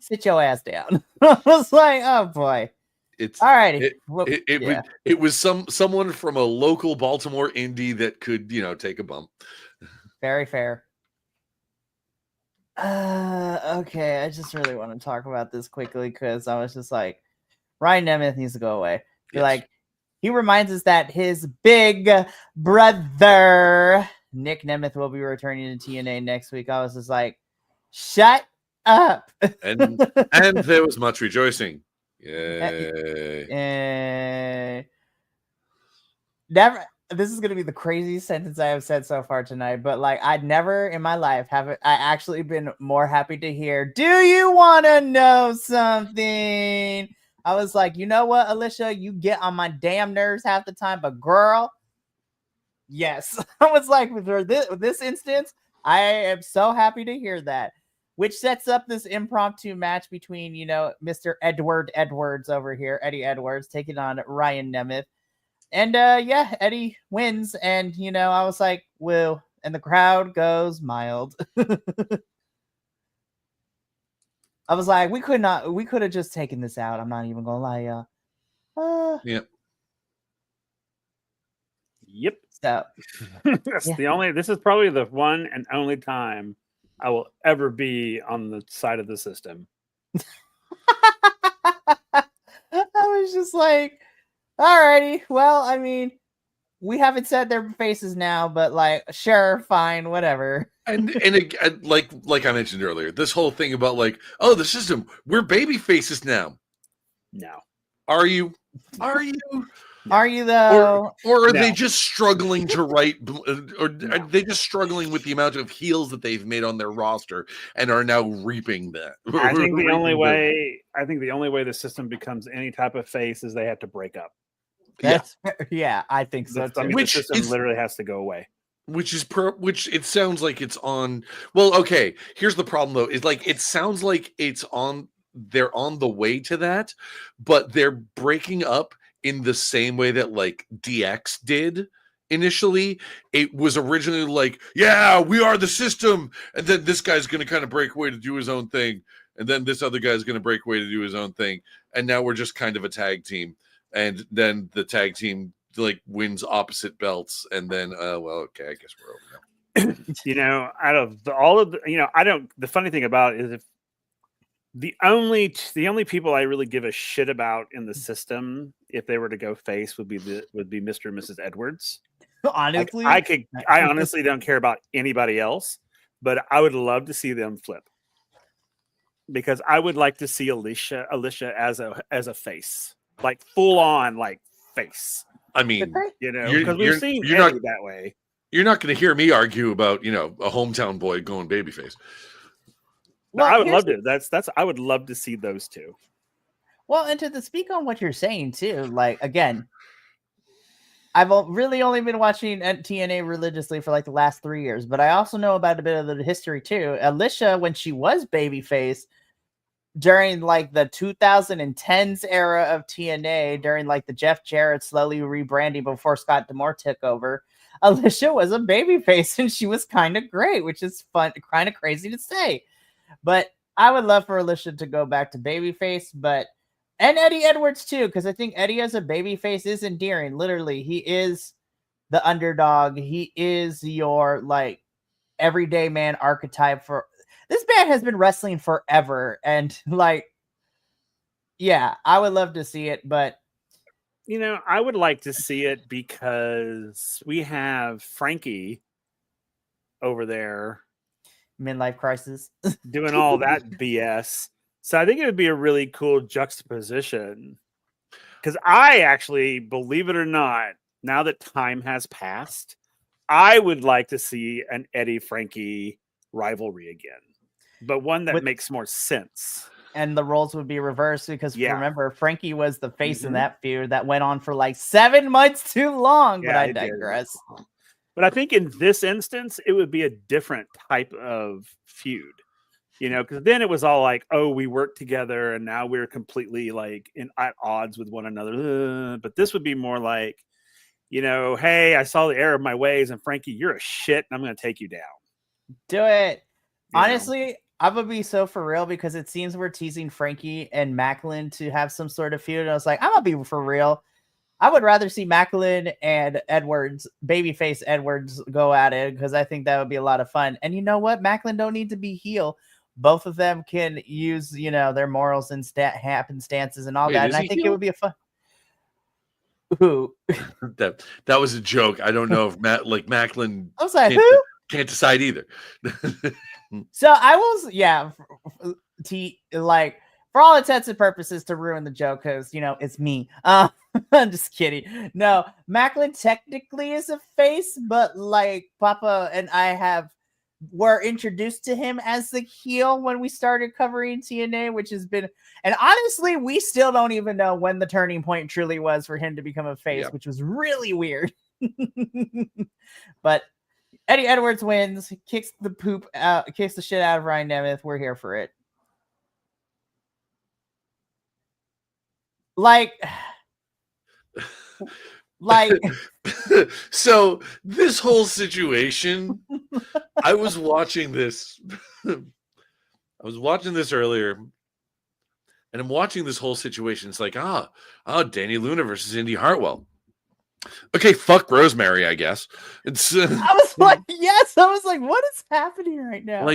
sit your ass down. I was like, oh boy. It's all righty. It was someone from a local Baltimore indie that could, take a bump. Very fair. Okay, I just really want to talk about this quickly because I was just like, Ryan Nemeth needs to go away. Yes. Like, he reminds us that his big brother Nick Nemeth will be returning to TNA next week. I was just like, shut up. and there was much rejoicing. Yay. Never. This is going to be the craziest sentence I have said so far tonight, but like, I'd never in my life I actually been more happy to hear, do you want to know something? I was like, you know what, Alicia, you get on my damn nerves half the time, but girl, yes. I was like, for this instance, I am so happy to hear that, which sets up this impromptu match between, Mr. Edward Edwards over here, Eddie Edwards, taking on Ryan Nemeth. And Eddie wins, and I was like, woo, and the crowd goes mild. I was like, we could have just taken this out. I'm not even gonna lie, y'all. Yep. So this is probably the one and only time I will ever be on the side of the system. I was just like, alrighty, well, I mean, we haven't said their faces now, but like, sure, fine, whatever. And like I mentioned earlier, this whole thing about like, oh, the system, we're baby faces now. No. Are you? Are you though? Or are they just struggling to write, or are they just struggling with the amount of heels that they've made on their roster and are now reaping that? I think the only way the system becomes any type of face is they have to break up. Yeah, I think so too. The system literally has to go away. Which it sounds like it's on. Well, okay. Here's the problem though: is like it sounds like they're on the way to that, but they're breaking up in the same way that like DX did initially. It was originally like, yeah, we are the system, and then this guy's going to kind of break away to do his own thing, and then this other guy's going to break away to do his own thing, and now we're just kind of a tag team. And then the tag team like wins opposite belts, and then okay, I guess we're over now. Out of all of the, I don't. The funny thing about it is, if the only people I really give a shit about in the system, if they were to go face, would be Mr. and Mrs. Edwards. Honestly, I honestly don't care about anybody else, but I would love to see them flip, because I would like to see Alicia as a face. Like full on, like face. I mean, because we've seen Eddie that way. You're not going to hear me argue about, a hometown boy going babyface. Well, I would love to. I would love to see those two. Well, and to speak on what you're saying too, like again, I've really only been watching TNA religiously for like the last 3 years, but I also know about a bit of the history too. Alicia, when she was babyface, during like the 2010s era of TNA, during like the Jeff Jarrett slowly rebranding before Scott D'Amore took over, Alicia was a babyface and she was kind of great, which is fun, kind of crazy to say. But I would love for Alicia to go back to babyface. And Eddie Edwards too, because I think Eddie as a babyface is endearing. Literally, he is the underdog. He is your like everyday man archetype for this man has been wrestling forever. And like, yeah, I would love to see it, but I would like to see it because we have Frankie over there midlife crisis. doing all that BS. So I think it would be a really cool juxtaposition. Because I actually, believe it or not, now that time has passed, I would like to see an Eddie Frankie rivalry again, but one that makes more sense. And the roles would be reversed because remember, Frankie was the face in Mhm. that feud that went on for like 7 months too long. Yeah, but I it did. digress. But I think in this instance, it would be a different type of feud, because then it was all like, oh, we worked together and now we're completely like at odds with one another. But this would be more like, hey, I saw the error of my ways and Frankie, you're a shit and I'm going to take you down. Do it. You know? Honestly, I'm going to be so for real because it seems we're teasing Frankie and Macklin to have some sort of feud. And I was like, I'm going to be for real. I would rather see Macklin and Edwards, babyface Edwards, go at it because I think that would be a lot of fun. And you know what? Macklin don't need to be heel. Both of them can use, their morals and happenstances and all that. And I think it would be a fun. Who? that was a joke. I don't know if Macklin I was like, who? Can't decide either. So I was, like for all intents and purposes to ruin the joke because it's me. I'm just kidding. No, Macklin technically is a face, but like Papa and I were introduced to him as the heel when we started covering TNA, which has been, and honestly, we still don't even know when the turning point truly was for him to become a face, which was really weird. But Eddie Edwards wins, kicks the shit out of Ryan Nemeth. We're here for it. Like so this whole situation, I was watching this earlier, and I'm watching this whole situation. It's like, Danny Luna versus Indy Hartwell. Okay, fuck Rosemary, I guess. It's I was like, yes. I was like, what is happening right now?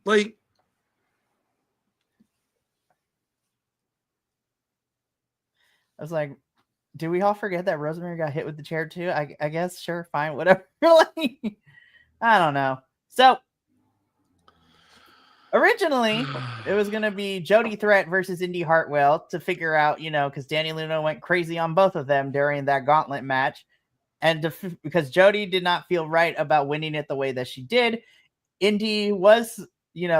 Like I was like, do we all forget that Rosemary got hit with the chair too? I guess, sure, fine, whatever. Like, I don't know. So originally it was going to be Jody Threat versus Indy Hartwell to figure out, because Danny Luna went crazy on both of them during that gauntlet match. And because Jody did not feel right about winning it the way that she did, Indy was,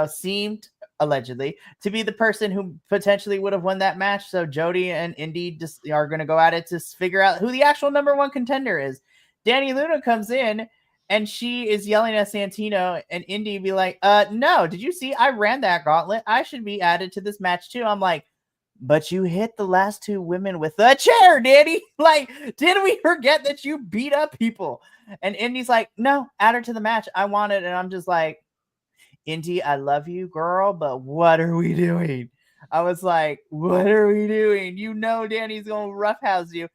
seemed allegedly to be the person who potentially would have won that match. So Jody and Indy just are going to go at it to figure out who the actual number one contender is. Danny Luna comes in and she is yelling at Santino, and Indy be like, no, did you see? I ran that gauntlet. I should be added to this match too. I'm like, but you hit the last two women with a chair, Danny. Like, did we forget that you beat up people? And Indy's like, no, add her to the match. I want it. And I'm just like, Indy, I love you, girl, but what are we doing? I was like, what are we doing? Danny's going to roughhouse you.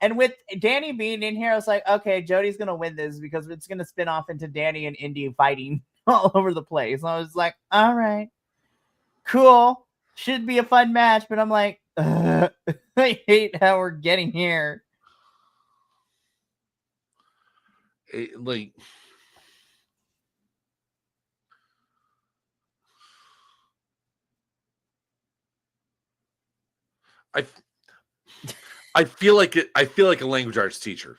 And with Danny being in here, I was like, okay, Jody's going to win this because it's going to spin off into Danny and Indy fighting all over the place. And I was like, all right, cool. Should be a fun match. But I'm like, I hate how we're getting here. I feel like a language arts teacher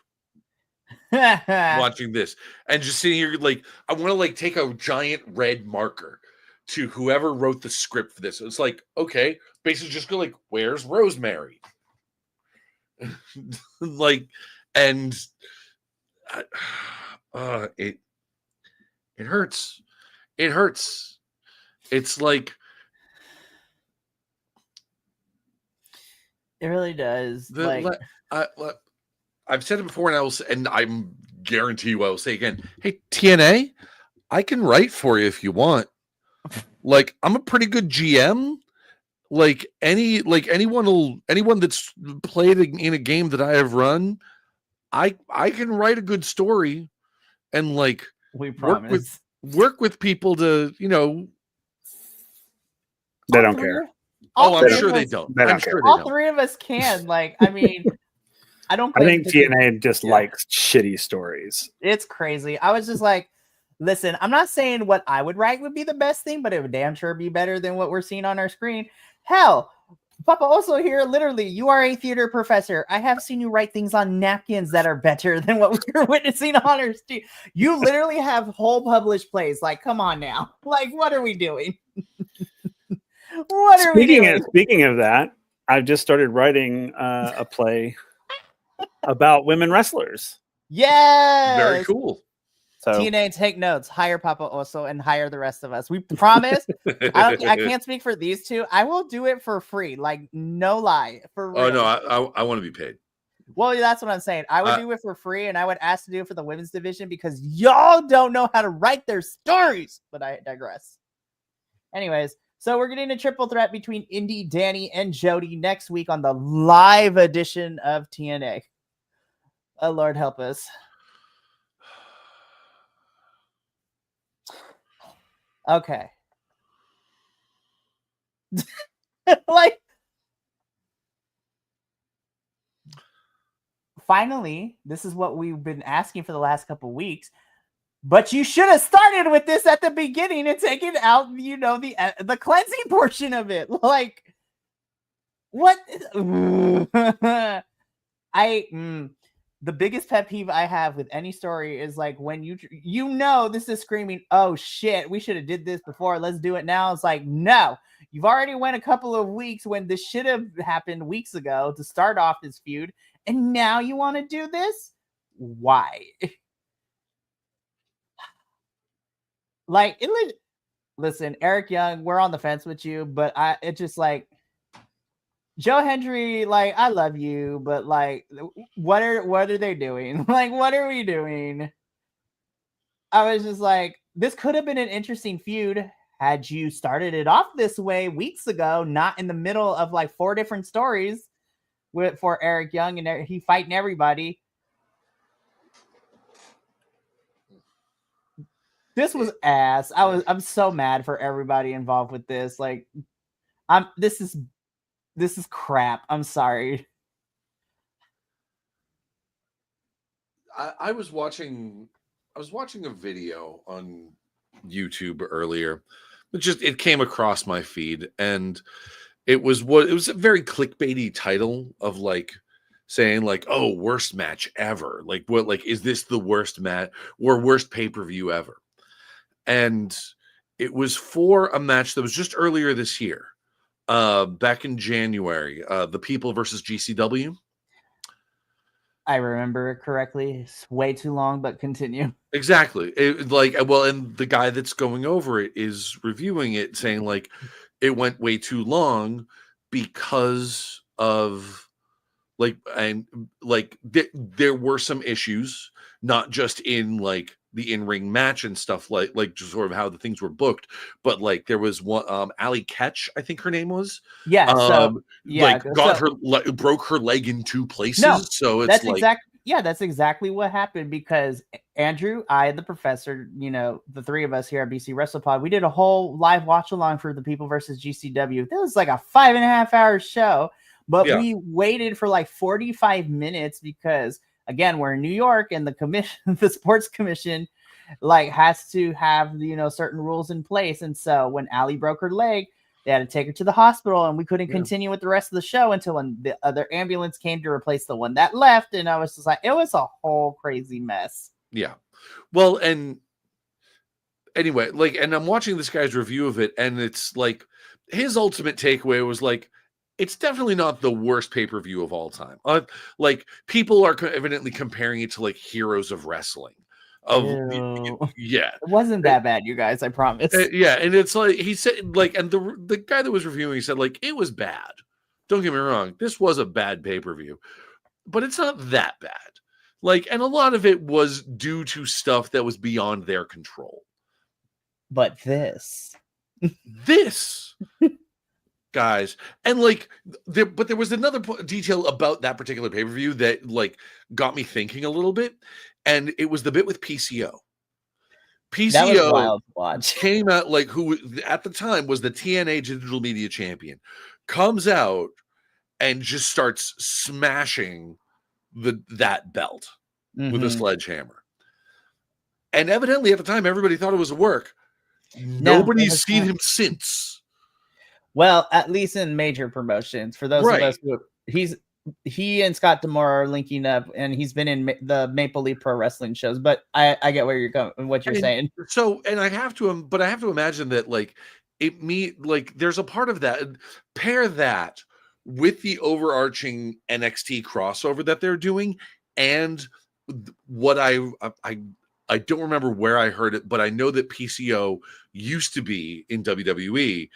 watching this and just sitting here like I want to like take a giant red marker to whoever wrote the script for this. It's like, okay, basically just go like, where's Rosemary? Like, and it hurts. It hurts. It's like it really does. I've said it before, and I'm guarantee you I will say again. Hey, TNA, I can write for you if you want. Like, I'm a pretty good GM. anyone that's played in a game that I have run, I can write a good story and like We work promise. with people to, you know. They All don't three care. of- all Oh, I'm three of sure they us- don't. They don't I'm care. sure they All don't. three of us can. Like, I mean, I don't. I claim think to be- TNA just Yeah. likes shitty stories. It's crazy. I was just like, listen, I'm not saying what I would write would be the best thing, but it would damn sure be better than what we're seeing on our screen. Hell, Papa also here, literally, you are a theater professor. I have seen you write things on napkins that are better than what we're witnessing on our screen. You literally have whole published plays. Like, come on now. Like, what are we doing? What are we doing? Speaking of that, I've just started writing a play about women wrestlers. Yes. Very cool. So TNA, take notes. Hire Papa also and hire the rest of us. We promise. I can't speak for these two. I will do it for free. Like, no lie. For real. Oh no, I want to be paid. Well, that's what I'm saying. I would do it for free, and I would ask to do it for the women's division because y'all don't know how to write their stories. But I digress. Anyways, so we're getting a triple threat between Indy, Danny, and Jody next week on the live edition of TNA. Oh, Lord help us. Okay. Like, finally, this is what we've been asking for the last couple weeks. But you should have started with this at the beginning and taken out, you know, the cleansing portion of it. Like, what? The biggest pet peeve I have with any story is like when you know this is screaming, oh shit, we should have did this before, let's do it now. It's like, no, you've already went a couple of weeks when this should have happened weeks ago to start off this feud, and now you want to do this? Why? Like, listen, Eric Young, we're on the fence with you, but it's just like, Joe Hendry, like, I love you, but like, what are they doing? Like, what are we doing? I was just like, this could have been an interesting feud had you started it off this way weeks ago, not in the middle of like 4 different stories for Eric Young and he fighting everybody. This was ass. I'm so mad for everybody involved with this. Like, this is crap. I'm sorry. I was watching a video on YouTube earlier. It came across my feed, and it was a very clickbaity title of like saying like, oh, worst match ever. Like, what, like, is this the worst match or worst pay-per-view ever? And it was for a match that was just earlier this year, back in January, the People versus GCW. I remember it correctly. It's way too long, but continue. Exactly. And the guy that's going over it is reviewing it, saying like it went way too long because of there were some issues, not just in like the in-ring match and stuff, like just sort of how the things were booked, but like there was one Allie Ketch, I think her name was, broke her leg in 2 places. No, so it's that's exactly what happened, because Andrew, I, the professor, you know, the 3 of us here at BC WrestlePod, we did a whole live watch along for the People versus GCW. It was like a 5.5-hour show, but we waited for like 45 minutes because, again, we're in New York and the commission, the sports commission, like has to have, you know, certain rules in place. And so when Allie broke her leg, they had to take her to the hospital, and we couldn't continue with the rest of the show until when the other ambulance came to replace the one that left. And I was just like, it was a whole crazy mess. Yeah. Well, and anyway, like, and I'm watching this guy's review of it, and it's like his ultimate takeaway was like, it's definitely not the worst pay-per-view of all time. Like, people are evidently comparing it to like Heroes of Wrestling. It wasn't that bad, you guys, I promise. And it's like he said, like, and the guy that was reviewing, he said like, it was bad. Don't get me wrong, this was a bad pay-per-view, but it's not that bad. Like, and a lot of it was due to stuff that was beyond their control. But this guys. And like, but there was another detail about that particular pay-per-view that like got me thinking a little bit, and it was the bit with PCO. That was PCO wild to watch. came out, like, who at the time was the TNA Digital Media Champion, comes out and just starts smashing that belt with a sledgehammer. And evidently at the time, everybody thought it was a work. Nobody's seen him since. Well, at least in major promotions. For those of us who he and Scott D'Amore are linking up, and he's been in the Maple Leaf Pro Wrestling shows. But I get where you're going, what you're saying. So, and I have to imagine that like there's a part of that. Pair that with the overarching NXT crossover that they're doing, and what I don't remember where I heard it, but I know that PCO used to be in WWE,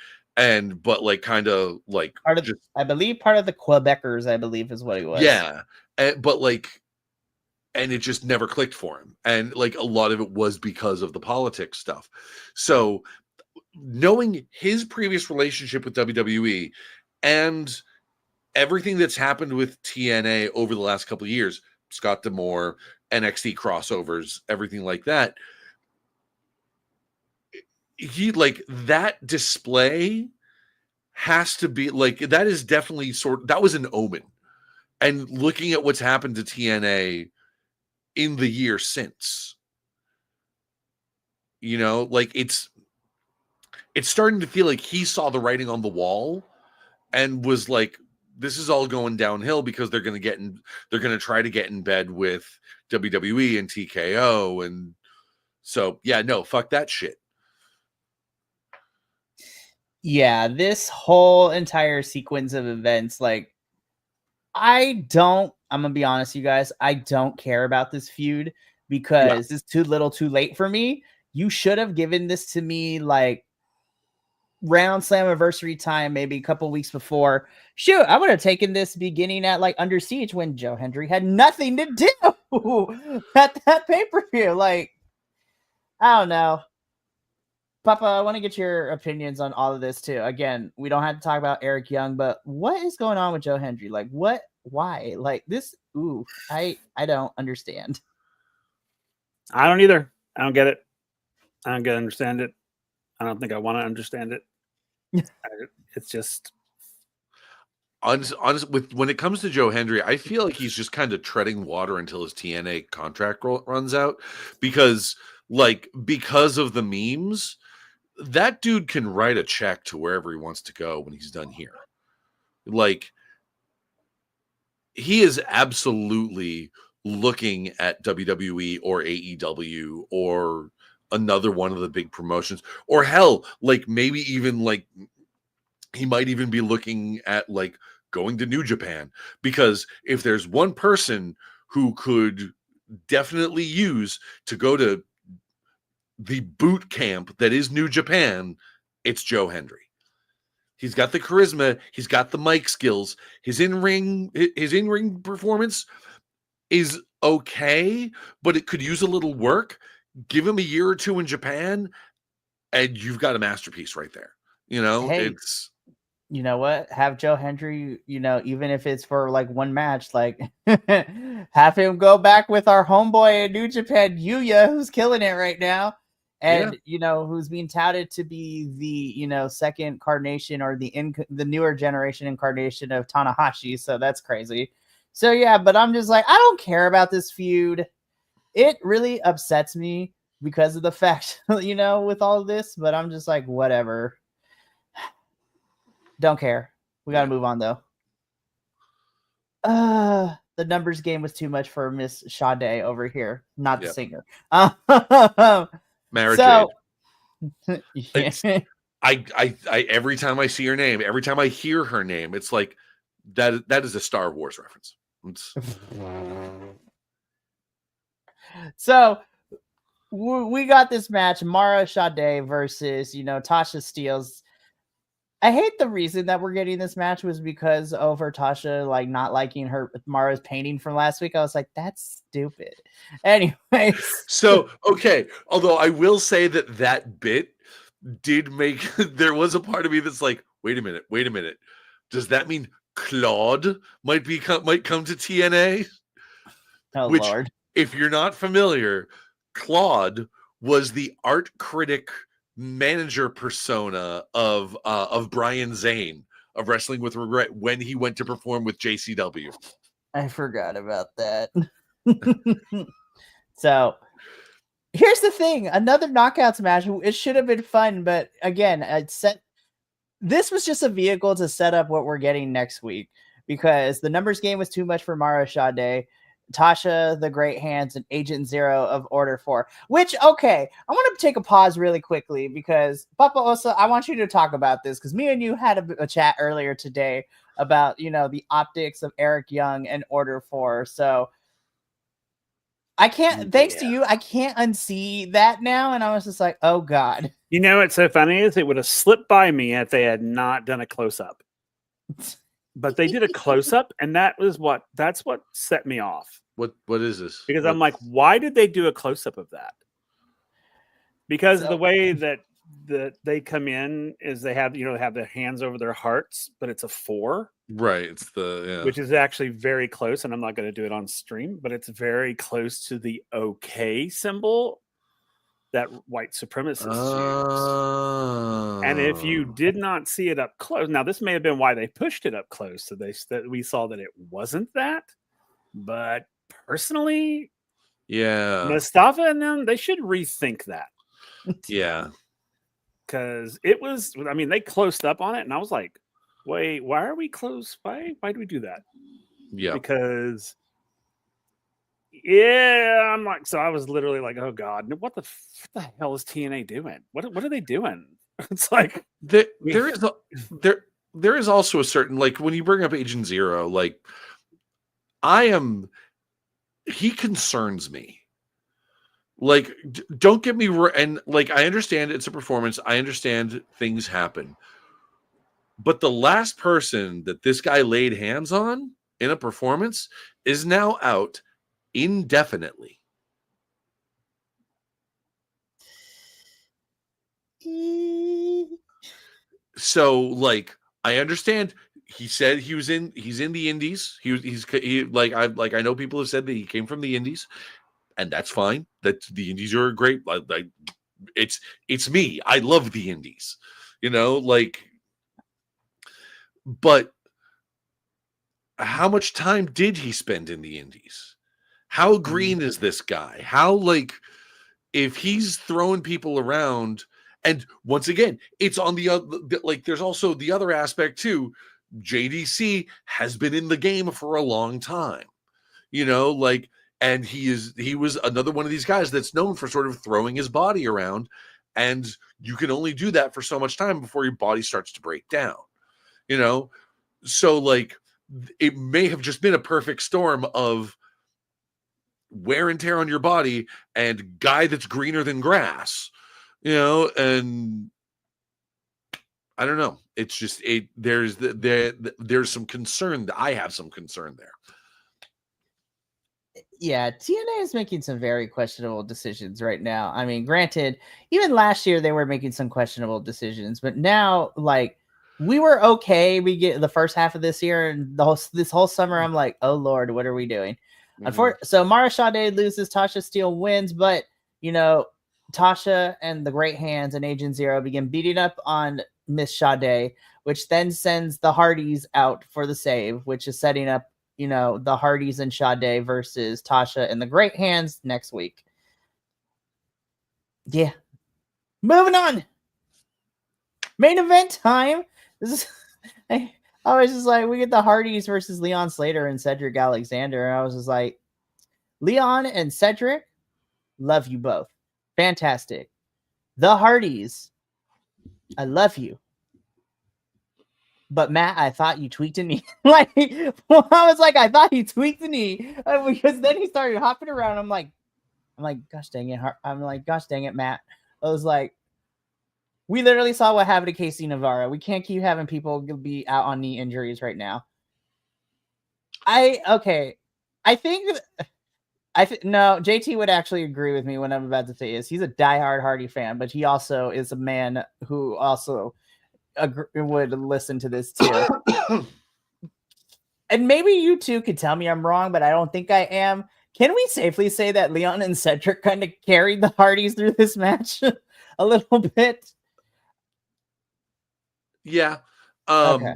but like kind of like I believe part of the Quebecers, I believe is what he was. Yeah, but like, and it just never clicked for him, and like a lot of it was because of the politics stuff. So, knowing his previous relationship with WWE and everything that's happened with TNA over the last couple of years, Scott D'Amore, NXT crossovers, everything like that, he like that display has to be like, that is definitely that was an omen. And looking at what's happened to TNA in the year since, you know, like it's starting to feel like he saw the writing on the wall and was like, this is all going downhill because they're going to try to get in bed with WWE and TKO. And so, yeah, no, fuck that shit. Yeah, this whole entire sequence of events, like, I'm going to be honest, you guys, I don't care about this feud because it's too little too late for me. You should have given this to me like Round Slammiversary time, maybe a couple weeks before. Shoot, I would have taken this beginning at like Under Siege when Joe Hendry had nothing to do at that pay-per-view. Like, I don't know. Papa, I want to get your opinions on all of this too. Again, we don't have to talk about Eric Young, but what is going on with Joe Hendry? Like, what? Why? Like this? Ooh, I don't understand. I don't either. I don't get it. I don't understand it. I don't think I want to understand it. It's just honest when it comes to Joe Hendry, I feel like he's just kind of treading water until his TNA contract runs out because of the memes, that dude can write a check to wherever he wants to go when he's done here. Like, he is absolutely looking at WWE or AEW or another one of the big promotions, or hell, like maybe even like he might even be looking at like going to New Japan, because if there's one person who could definitely use to go to the boot camp that is New Japan, it's Joe Hendry. He's got the charisma, he's got the mic skills, his in-ring performance is okay, but it could use a little work. Give him a year or two in Japan, and you've got a masterpiece right there. You know, you know what? Have Joe Hendry, you know, even if it's for like one match, like have him go back with our homeboy in New Japan, Yuya, who's killing it right now. And, you know, who's being touted to be the, you know, second incarnation or the newer generation incarnation of Tanahashi. So that's crazy. So, yeah, but I'm just like, I don't care about this feud. It really upsets me because of the fact, you know, with all of this, but I'm just like, whatever. Don't care. We got to move on, though. The numbers game was too much for Miss Sade over here, not the singer. Mara Jade. I every time I see her name, every time I hear her name, it's like that is a Star Wars reference. So we got this match, Mara Sade versus, you know, Tasha Steelz. I hate the reason that we're getting this match was because over Tasha like not liking Mara's painting from last week. I was like, that's stupid. Anyways. So, okay. Although I will say that bit did make, there was a part of me that's like, wait a minute. Does that mean Claude might come to TNA? Oh, Which, Lord. if you're not familiar, Claude was the art critic manager persona of Brian Zane of Wrestling with Regret when he went to perform with JCW. I forgot about that. So here's the thing, another knockouts match. It should have been fun, but again, this was just a vehicle to set up what we're getting next week, because the numbers game was too much for Mara Sade, Tasha, the Great Hands, and Agent Zero of Order 4. Which, okay, I want to take a pause really quickly, because Papa Osa, I want you to talk about this, because me and you had a chat earlier today about, the optics of Eric Young and Order 4. So I can't, thanks to you, I can't unsee that now. And I was just like, oh God. What's so funny is it would have slipped by me if they had not done a close-up. But they did a close-up, and that's what set me off. What is this? Because I'm like, why did they do a close-up of that? Because the way that they come in is they have their hands over their hearts, but it's a 4. Right. It's which is actually very close, and I'm not going to do it on stream, but it's very close to the OK symbol that white supremacists use. And if you did not see it up close, now this may have been why they pushed it up close, so we saw that it wasn't that. But personally, Mustafa and them, they should rethink that. Yeah, because it was. I mean, they closed up on it, and I was like, "Wait, why are we close? Why do we do that?" Yeah, because. Yeah, I'm like, so I was literally like, oh God, what the hell is TNA doing? What are they doing? It's like there is also a certain, like, when you bring up Agent Zero, like, he concerns me. Like, don't get me wrong, and like, I understand it's a performance, I understand things happen, but the last person that this guy laid hands on in a performance is now out indefinitely. So, like, I understand. He said he's in the indies. I know people have said that he came from the indies, and that's fine. That the indies are great. Like it's me. I love the indies. But how much time did he spend in the indies? How green is this guy? How, like, if he's throwing people around, and once again, it's on the other, like, there's also the other aspect too. JDC has been in the game for a long time, and he was another one of these guys that's known for sort of throwing his body around, and you can only do that for so much time before your body starts to break down, so, like, it may have just been a perfect storm of wear and tear on your body and guy that's greener than grass, and I don't know. It's just there's some concern. I have some concern there. Yeah, TNA is making some very questionable decisions right now. I mean, granted, even last year they were making some questionable decisions, but now, like, we were okay. We get the first half of this year, and this whole summer, I'm like, oh Lord, what are we doing? So Mara Sade loses, Tasha Steele wins, but Tasha and the Great Hands and Agent Zero begin beating up on Miss Sade, which then sends the Hardys out for the save, which is setting up the Hardys and Sade versus Tasha and the Great Hands next week. Yeah, moving on. Main event time. This is. I was just like, we get the Hardys versus Leon Slater and Cedric Alexander. And I was just like, Leon and Cedric, love you both. Fantastic. The Hardys, I love you. But Matt, I thought you tweaked a knee. I was like, I thought he tweaked the knee. Because then he started hopping around. I'm like, gosh dang it, Matt. I was like, we literally saw what happened to Casey Navarro. We can't keep having people be out on knee injuries right now. No, JT would actually agree with me when I'm about to say this. He's a diehard Hardy fan, but he also is a man who also would listen to this too. And maybe you two could tell me I'm wrong, but I don't think I am. Can we safely say that Leon and Cedric kind of carried the Hardys through this match a little bit? Yeah. Okay.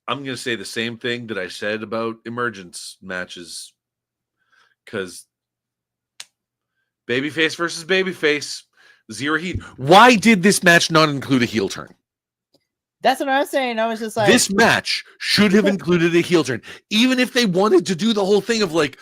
I'm going to say the same thing that I said about emergence matches, because babyface versus babyface, zero heat. Why did this match not include a heel turn? That's what I was saying. I was just like, this match should have included a heel turn, even if they wanted to do the whole thing of like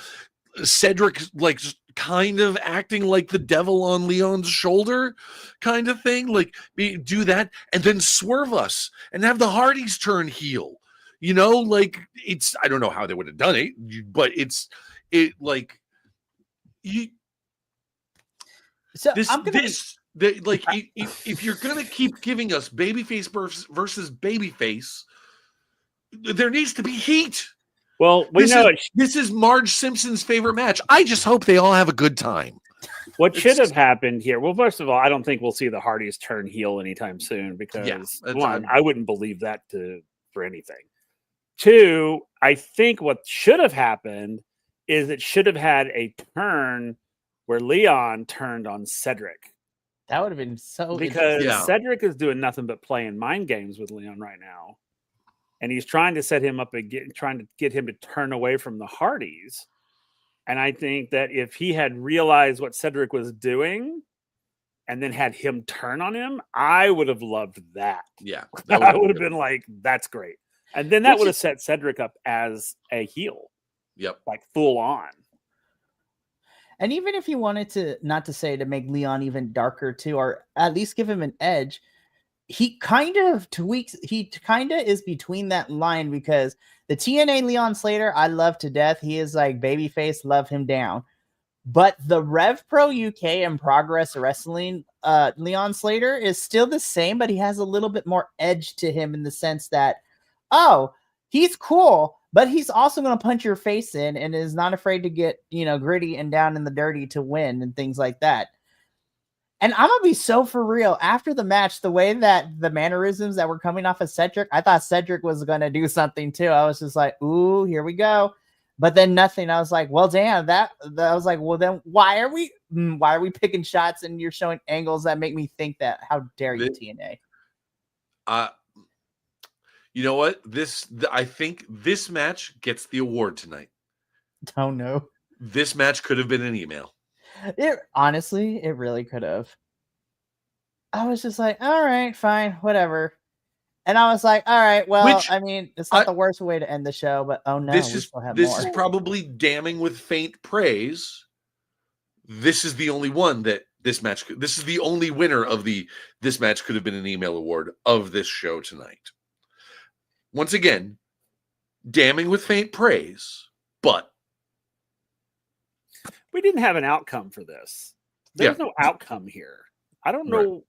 Cedric, like kind of acting like the devil on Leon's shoulder kind of thing. Like do that and then swerve us and have the Hardys turn heel. You know, like I don't know how they would have done it, but if you're gonna keep giving us babyface versus babyface, there needs to be heat. Well, this is Marge Simpson's favorite match. I just hope they all have a good time. What should have happened here? Well, first of all, I don't think we'll see the Hardys turn heel anytime soon because one, I wouldn't believe that for anything. Two, I think what should have happened is it should have had a turn where Leon turned on Cedric. That would have been so because Cedric is doing nothing but playing mind games with Leon right now. And he's trying to set him up again, trying to get him to turn away from the Hardys. And I think that if he had realized what Cedric was doing and then had him turn on him, I would have loved that. Yeah. I would have been like, that's great. And then that would have set Cedric up as a heel. Yep. Like full on. And even if you wanted to, not to say to make Leon even darker too, or at least give him an edge, he kind of tweaks, he kind of is between that line because the TNA Leon Slater, I love to death. He is like babyface, love him down. But the Rev Pro UK and Progress Wrestling, Leon Slater is still the same, but he has a little bit more edge to him in the sense that, oh, he's cool, but he's also going to punch your face in and is not afraid to get, gritty and down in the dirty to win and things like that. And I'm going to be so for real. After the match, the way that the mannerisms that were coming off of Cedric, I thought Cedric was going to do something too. I was just like, ooh, here we go. But then nothing. I was like, well, damn, I was like, well, then why are we picking shots and you're showing angles that make me think that? How dare you, TNA? You know what? I think this match gets the award tonight. Oh no. This match could have been an email. Honestly, it really could have. I was just like, all right, fine, whatever. And I was like, all right, well, it's not the worst way to end the show, but oh no, this is probably damning with faint praise. This is the only one that this is the only winner of this match could have been an email award of this show tonight. Once again, damning with faint praise, but we didn't have an outcome for this. There's no outcome here. I don't know. Right.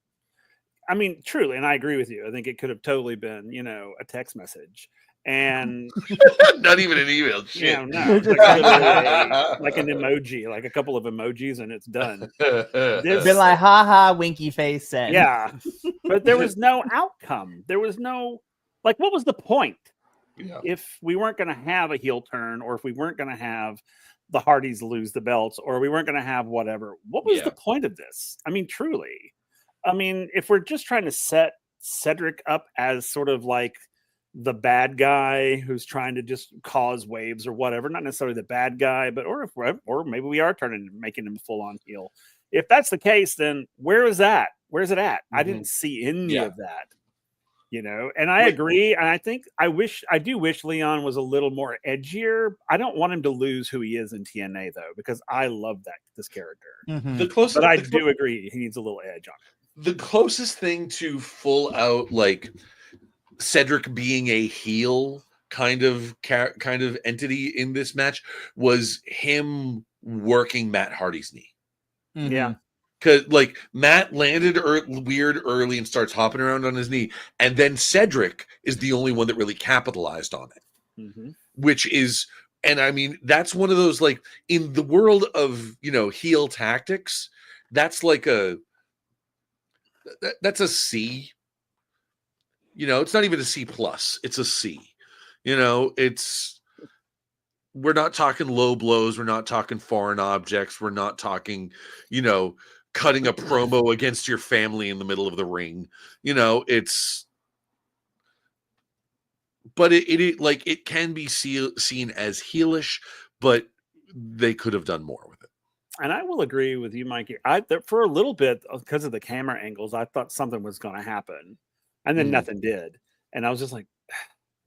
I mean, truly, and I agree with you. I think it could have totally been, a text message and not even an email. Shit. No, like an emoji, like a couple of emojis, and it's done. Been like, haha, winky face. Send. Yeah, but there was no outcome. There was no, what was the point? Yeah. If we weren't going to have a heel turn, or if we weren't going to have the Hardys lose the belts, or we weren't going to have whatever, what was the point of this? I mean, truly. I mean, if we're just trying to set Cedric up as sort of like the bad guy who's trying to just cause waves or whatever, not necessarily the bad guy, but or maybe we are making him full on heel. If that's the case, then where is that? Where's it at? Mm-hmm. I didn't see any of that. And I agree. And I do wish Leon was a little more edgier. I don't want him to lose who he is in TNA though, because I love this character. Mm-hmm. But I do agree he needs a little edge on it. The closest thing to full out Cedric being a heel kind of entity in this match was him working Matt Hardy's knee. Mm-hmm. Yeah. Because Matt landed weird early and starts hopping around on his knee, and then Cedric is the only one that really capitalized on it, mm-hmm. which is, and I mean that's one of those in the world of heel tactics, that's like a That's a C. It's not even a C plus. It's a C. We're not talking low blows. We're not talking foreign objects. We're not talking, cutting a promo against your family in the middle of the ring. But it can be seen as heelish, but they could have done more with it. And I will agree with you, Mikey. For a little bit, because of the camera angles, I thought something was going to happen, and then nothing did. And I was just like,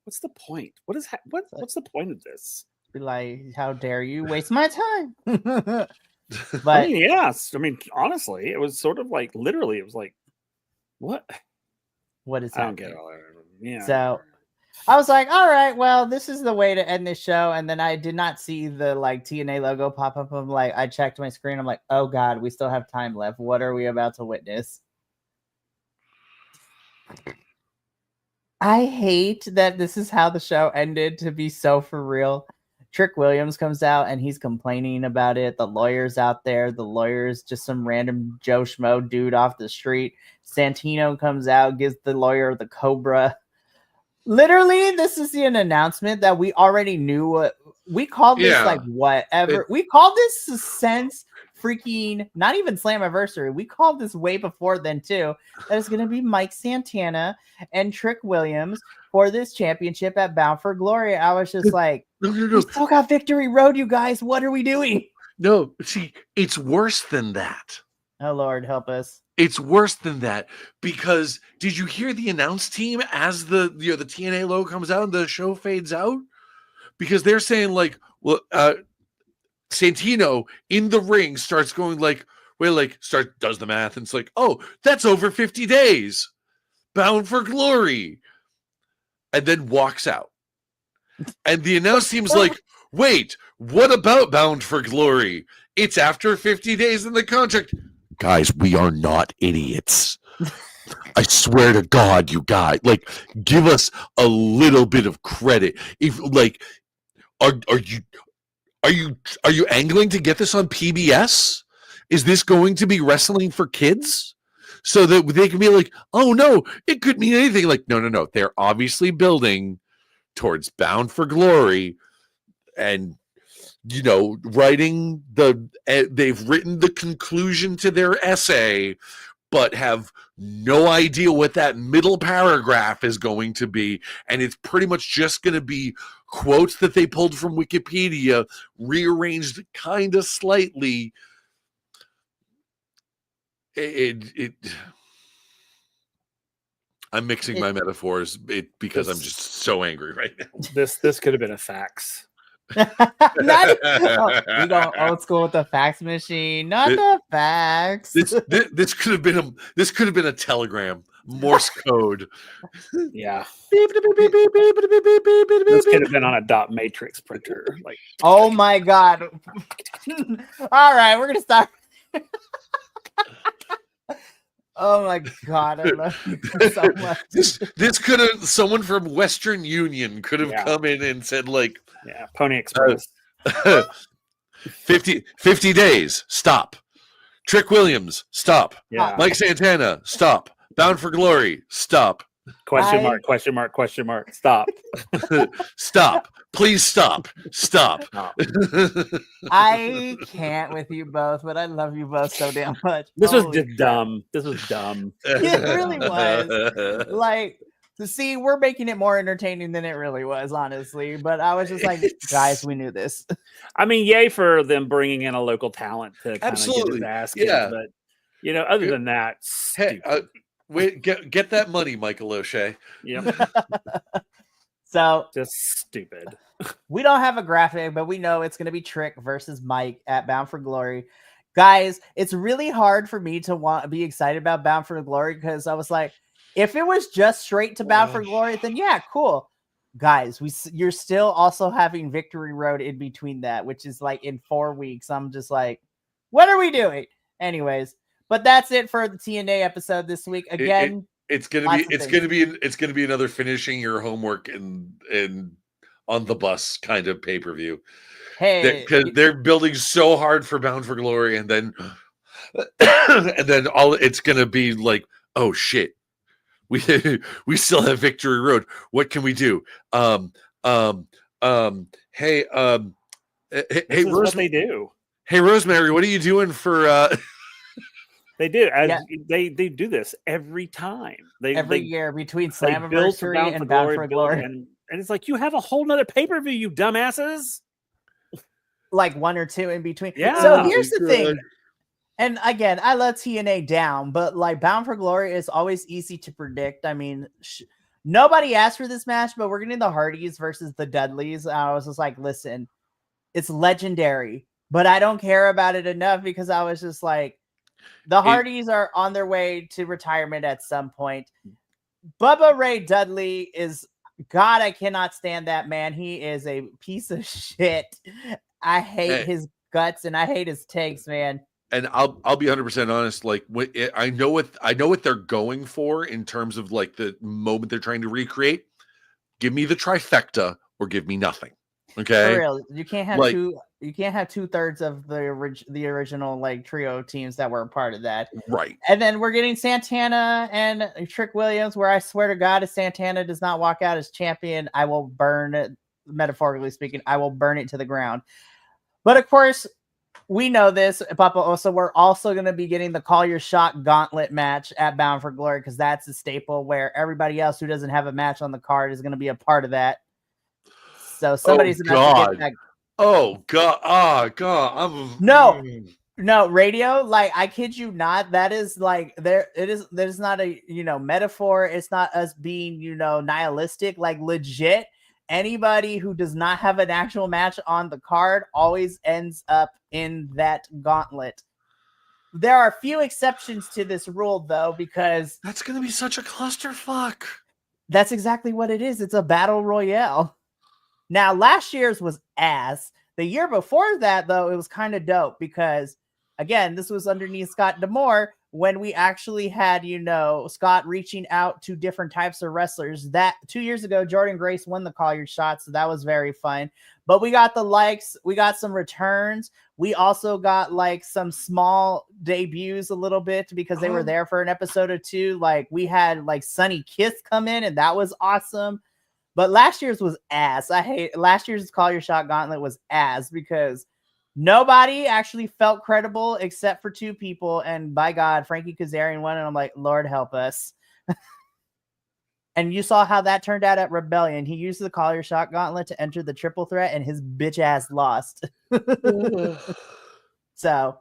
"What's the point? What's the point of this?" Like, how dare you waste my time? But I mean, yes. I mean, honestly, it was sort of like literally. It was like, what? What is I don't happening? get all that. Yeah. So I was like, all right, well, this is the way to end this show. And then I did not see the TNA logo pop up. I'm like, I checked my screen. I'm like, oh God, we still have time left. What are we about to witness? I hate that this is how the show ended, to be so for real. Trick Williams comes out and he's complaining about it. The lawyer's out there. The lawyer's just some random Joe Schmo dude off the street. Santino comes out, gives the lawyer the Cobra. Literally, this is an announcement that we already knew. What we called this, whatever. We called this since freaking not even Slammiversary. We called this way before then too. That is going to be Mike Santana and Trick Williams for this championship at Bound for Glory. I was just like, no. We still got Victory Road, you guys. What are we doing? No, see, it's worse than that. Oh Lord, help us. It's worse than that, because did you hear the announce team as the TNA logo comes out and the show fades out? Because they're saying Santino in the ring starts going does the math, and it's like, oh, that's over 50 days. Bound for Glory. And then walks out. And the announce team's like, wait, what about Bound for Glory? It's after 50 days in the contract. Guys, we are not idiots. I swear to God, you guys, give us a little bit of credit. If are you angling to get this on PBS? Is this going to be wrestling for kids? So that they can be like, oh no, it could mean anything. No. They're obviously building towards Bound for Glory, and they've written the conclusion to their essay, but have no idea what that middle paragraph is going to be. And it's pretty much just going to be quotes that they pulled from Wikipedia, rearranged kind of slightly. I'm mixing my metaphors because I'm just so angry right now. This could have been a fax. We go old school with the fax machine, not the fax. This could have been a telegram, Morse code. Yeah. This could have been on a dot matrix printer. Oh my God. All right, we're gonna start. Oh my God, I love you so much. This could have, someone from Western Union could have come in and said Pony Express. 50 days, stop. Trick Williams, stop. Yeah. Mike Santana, stop. Bound for Glory, stop. Question mark, stop. Stop. Please stop. Stop. I can't with you both, but I love you both so damn much. This was dumb. This was dumb. It really was. See, we're making it more entertaining than it really was, honestly. But I was just like, guys, we knew this. I mean, yay for them bringing in a local talent to kind of get his ass kicked. Yeah. But, other than that, wait, get that money, Michael O'Shea. Yep. So just stupid. We don't have a graphic, but we know it's going to be Trick versus Mike at Bound for Glory. Guys, it's really hard for me to be excited about Bound for Glory because I was like, if it was just straight to Bound for Glory, then yeah, cool. Guys, you're still also having Victory Road in between that, which is in 4 weeks. I'm just like, what are we doing? Anyways, but that's it for the TNA episode this week. Again, it's gonna be another finishing your homework and on the bus kind of pay-per-view. Hey, because they're building so hard for Bound for Glory, and then all it's gonna be oh shit, we we still have Victory Road. What can we do? Hey, This hey, is what they do. Hey, Rosemary, what are you doing for? They do. Yeah. They do this every time. Every year between they build for Slammiversary Bound and for Bound Glory, for build, Glory. and it's like, you have a whole nother pay-per-view, you dumbasses. Like 1 or 2 in between. Yeah. So Oh here's my the thing. God. And again, I let TNA down, but like Bound for Glory is always easy to predict. I mean, nobody asked for this match, but we're getting the Hardys versus the Dudleys. I was just like, listen, it's legendary, but I don't care about it enough because I was just like, the Hardys are on their way to retirement at some point. Bubba Ray Dudley is, God, I cannot stand that man. He is a piece of shit. I hate his guts and I hate his takes, man. And I'll be 100% honest. Like, I know what they're going for in terms of like the moment they're trying to recreate. Give me the trifecta or give me nothing. Okay, for real, you can't have like, two. You can't have 2/3 of the original like trio teams that were a part of that. right. And then we're getting Santana and Trick Williams, where I swear to God, if Santana does not walk out as champion, I will burn it. Metaphorically speaking, I will burn it to the ground. But of course, we know this, Papa Osa. We're also going to be getting the Call Your Shot Gauntlet match at Bound for Glory because that's a staple where everybody else who doesn't have a match on the card is going to be a part of that. So somebody's about to get that. Oh God! Oh God! No, radio. Like, I kid you not. That is like there. It is. There's not a metaphor. It's not us being nihilistic. Like, legit. Anybody who does not have an actual match on the card always ends up in that gauntlet. There are a few exceptions to this rule, though, because that's going to be such a clusterfuck. That's exactly what it is. It's a battle royale. Now, last year's was ass. The year before that, though, it was kind of dope because, again, this was underneath Scott D'Amore when we actually had, Scott reaching out to different types of wrestlers. That 2 years ago, Jordan Grace won the Call Your Shot, so that was very fun. But we got the likes. We got some returns. We also got like some small debuts a little bit because they were there for an episode or two. Like, we had like Sonny Kiss come in, and that was awesome. But last year's was ass. Last year's Call Your Shot Gauntlet was ass because nobody actually felt credible except for 2 people. And by God, Frankie Kazarian won. And I'm like, Lord help us. And you saw how that turned out at Rebellion. He used the Call Your Shot Gauntlet to enter the triple threat and his bitch ass lost. So.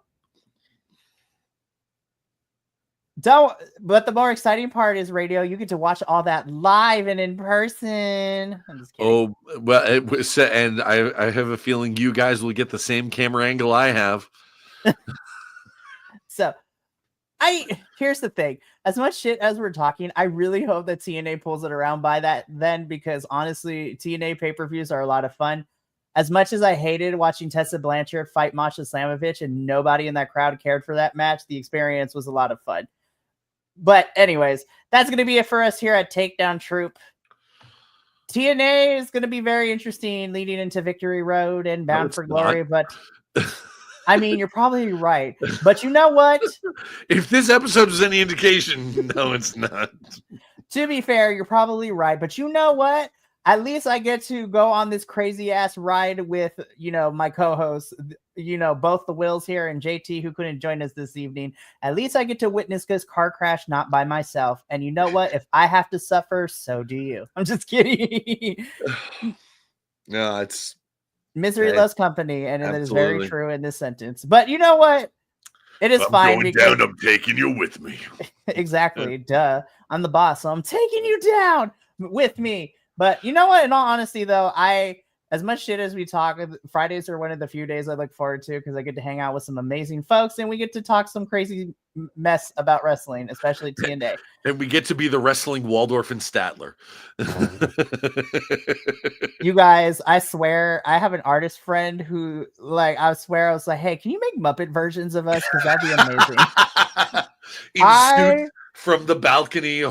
But the more exciting part is, radio. You get to watch all that live and in person. I'm just kidding. Oh well, and I have a feeling you guys will get the same camera angle I have. So, here's the thing. As much shit as we're talking, I really hope that TNA pulls it around by that then, because honestly, TNA pay-per-views are a lot of fun. As much as I hated watching Tessa Blanchard fight Masha Slamovich and nobody in that crowd cared for that match, the experience was a lot of fun. But anyways, that's going to be it for us here at Takedown Troupe. TNA is going to be very interesting leading into Victory Road and Bound for Glory, but I mean, you're probably right. But you know what? If this episode is any indication, no, it's not. To be fair, you're probably right. But you know what? At least I get to go on this crazy ass ride with, my co-hosts, both the Wills here and JT, who couldn't join us this evening. At least I get to witness this car crash, not by myself. And you know what? If I have to suffer, so do you. I'm just kidding. No, it's misery loves company. And it is very true in this sentence. But you know what? It is fine. Going down, I'm taking you with me. Exactly. Duh. I'm the boss. So I'm taking you down with me. But you know what? In all honesty, though, as much shit as we talk, Fridays are one of the few days I look forward to because I get to hang out with some amazing folks and we get to talk some crazy mess about wrestling, especially TNA. And we get to be the wrestling Waldorf and Statler. You guys, I swear, I have an artist friend who, I was like, hey, can you make Muppet versions of us? Because that'd be amazing. Suits from the balcony,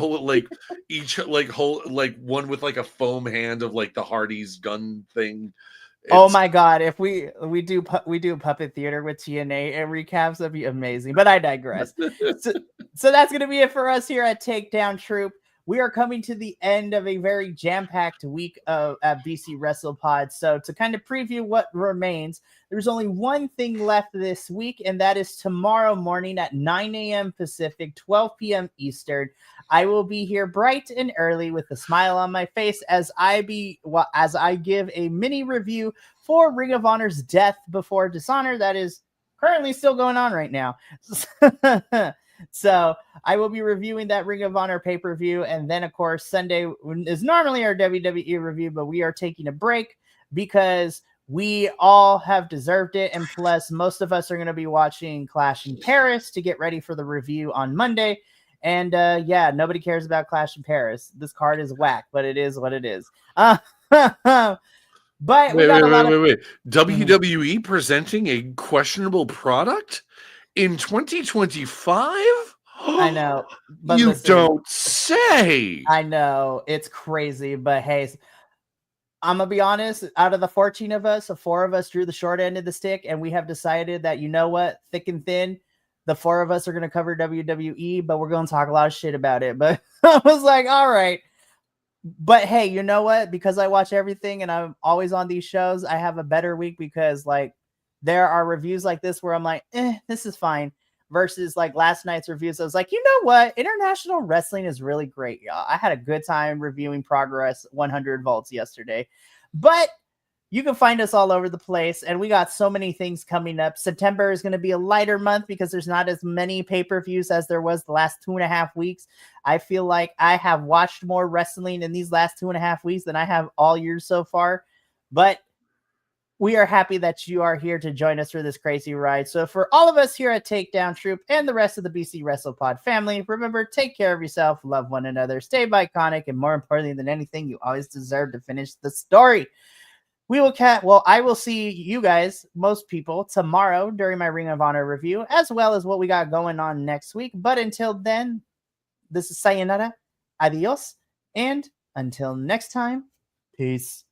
each one with like a foam hand of like the Hardy's gun thing. Oh my God! If we do puppet theater with TNA and recaps, that'd be amazing. But I digress. So that's gonna be it for us here at Takedown Troupe. We are coming to the end of a very jam-packed week at BC WrestlePod. So to kind of preview what remains, there's only one thing left this week, and that is tomorrow morning at 9 a.m. Pacific, 12 p.m. Eastern. I will be here bright and early with a smile on my face as I give a mini review for Ring of Honor's Death Before Dishonor that is currently still going on right now. So I will be reviewing that Ring of Honor pay-per-view, and then of course Sunday is normally our WWE review, but we are taking a break because we all have deserved it, and plus most of us are going to be watching Clash in Paris to get ready for the review on Monday. And yeah, nobody cares about Clash in Paris. This card is whack, but it is what it is. But wait. WWE presenting a questionable product in 2025? I know. But you don't say. I know. It's crazy, but hey, I'm going to be honest. Out of the 14 of us, 4 of us drew the short end of the stick, and we have decided that, you know what, thick and thin, the 4 of us are going to cover WWE, but we're going to talk a lot of shit about it. But I was like, all right. But hey, you know what? Because I watch everything and I'm always on these shows, I have a better week because like there are reviews like this where I'm like, this is fine. Versus like last night's reviews, I was like, you know what? International wrestling is really great, y'all. I had a good time reviewing Progress 100 Volts yesterday. But you can find us all over the place, and we got so many things coming up. September is going to be a lighter month because there's not as many pay-per-views as there was the last 2.5 weeks. I feel like I have watched more wrestling in these last 2.5 weeks than I have all year so far. But we are happy that you are here to join us for this crazy ride. So for all of us here at Takedown Troupe and the rest of the BC WrestlePod family, remember, take care of yourself, love one another, stay iconic, and more importantly than anything, you always deserve to finish the story. I will see you guys, most people, tomorrow during my Ring of Honor review, as well as what we got going on next week. But until then, this is sayonara, adios, and until next time, peace.